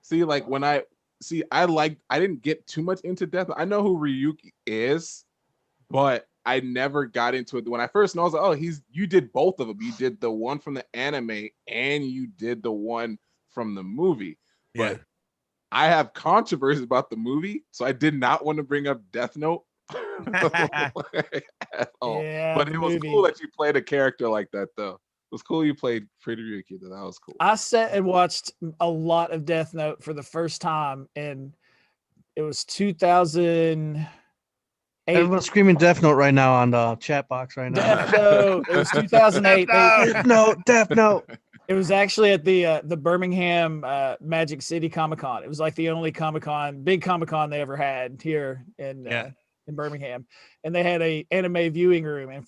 didn't get too much into Death Note. I know who Ryuk is, but I never got into it. When I first know, I was like, oh, you did both of them. You did the one from the anime and you did the one from the movie. Yeah. But I have controversies about the movie, so I did not want to bring up Death Note at all. Yeah, but it was cool that you played a character like that, though. It was cool you played Pretty Ryuki, though. That was cool. I sat and watched a lot of Death Note for the first time, and it was 2000. Everyone's screaming Death Note right now on the chat box right now. Death Note. It was 2008. Death Note, Death Note. It was actually at the Birmingham Magic City Comic-Con. It was like the only Comic-Con, big Comic-Con they ever had here in Birmingham. And they had a anime viewing room, and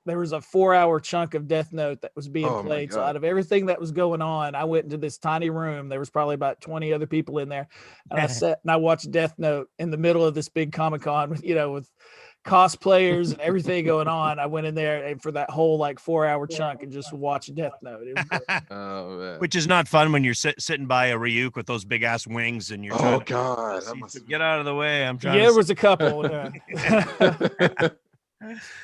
there was a 4-hour chunk of Death Note that was being played. So out of everything that was going on, I went into this tiny room. There was probably about 20 other people in there. And I sat and I watched Death Note in the middle of this big Comic-Con with cosplayers and everything going on. I went in there and for that whole like 4-hour chunk and just watched Death Note. It was great. Which is not fun when you're sitting by a Ryuk with those big ass wings and you're trying to get out of the way. I'm trying. Yeah, there was a couple.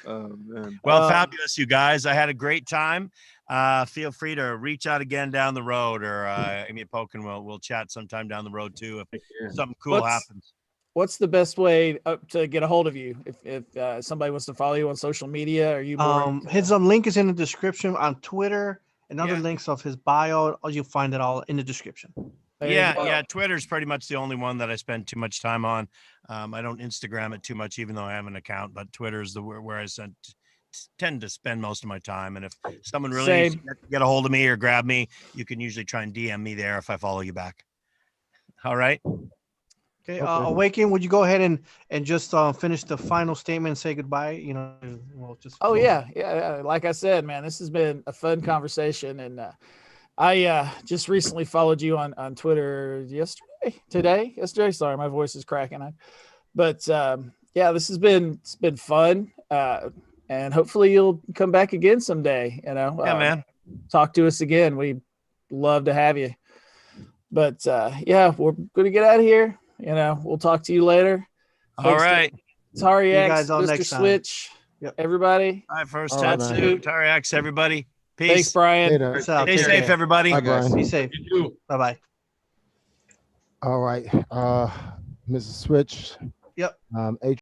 Oh man. Well, fabulous, you guys. I had a great time. Feel free to reach out again down the road, or give me a poke, and we'll chat sometime down the road too if something cool happens. What's the best way to get a hold of you if somebody wants to follow you on social media? Are you his link is in the description on Twitter, and other links of his bio. You'll find it all in the description. Yeah. Twitter's pretty much the only one that I spend too much time on. I don't Instagram it too much, even though I have an account, but Twitter's where I tend to spend most of my time. And if someone really needs to get a hold of me or grab me, you can usually try and DM me there if I follow you back. All right. Okay. Awaken, would you go ahead and just finish the final statement and say goodbye? We'll just. Oh yeah. Like I said, man, this has been a fun conversation, and I just recently followed you on Twitter yesterday. Sorry, my voice is cracking. But this has been fun, and hopefully you'll come back again someday. Man. Talk to us again. We'd love to have you. But we're gonna get out of here. We'll talk to you later. All right. Tari X, Mr. Switch, everybody. Hi, first Tatsu, Tari X, everybody. Peace. Thanks, Brian. Stay safe, everybody. Bye, Brian. Be safe. You too. Bye-bye. All right. Mrs. Switch. Yep.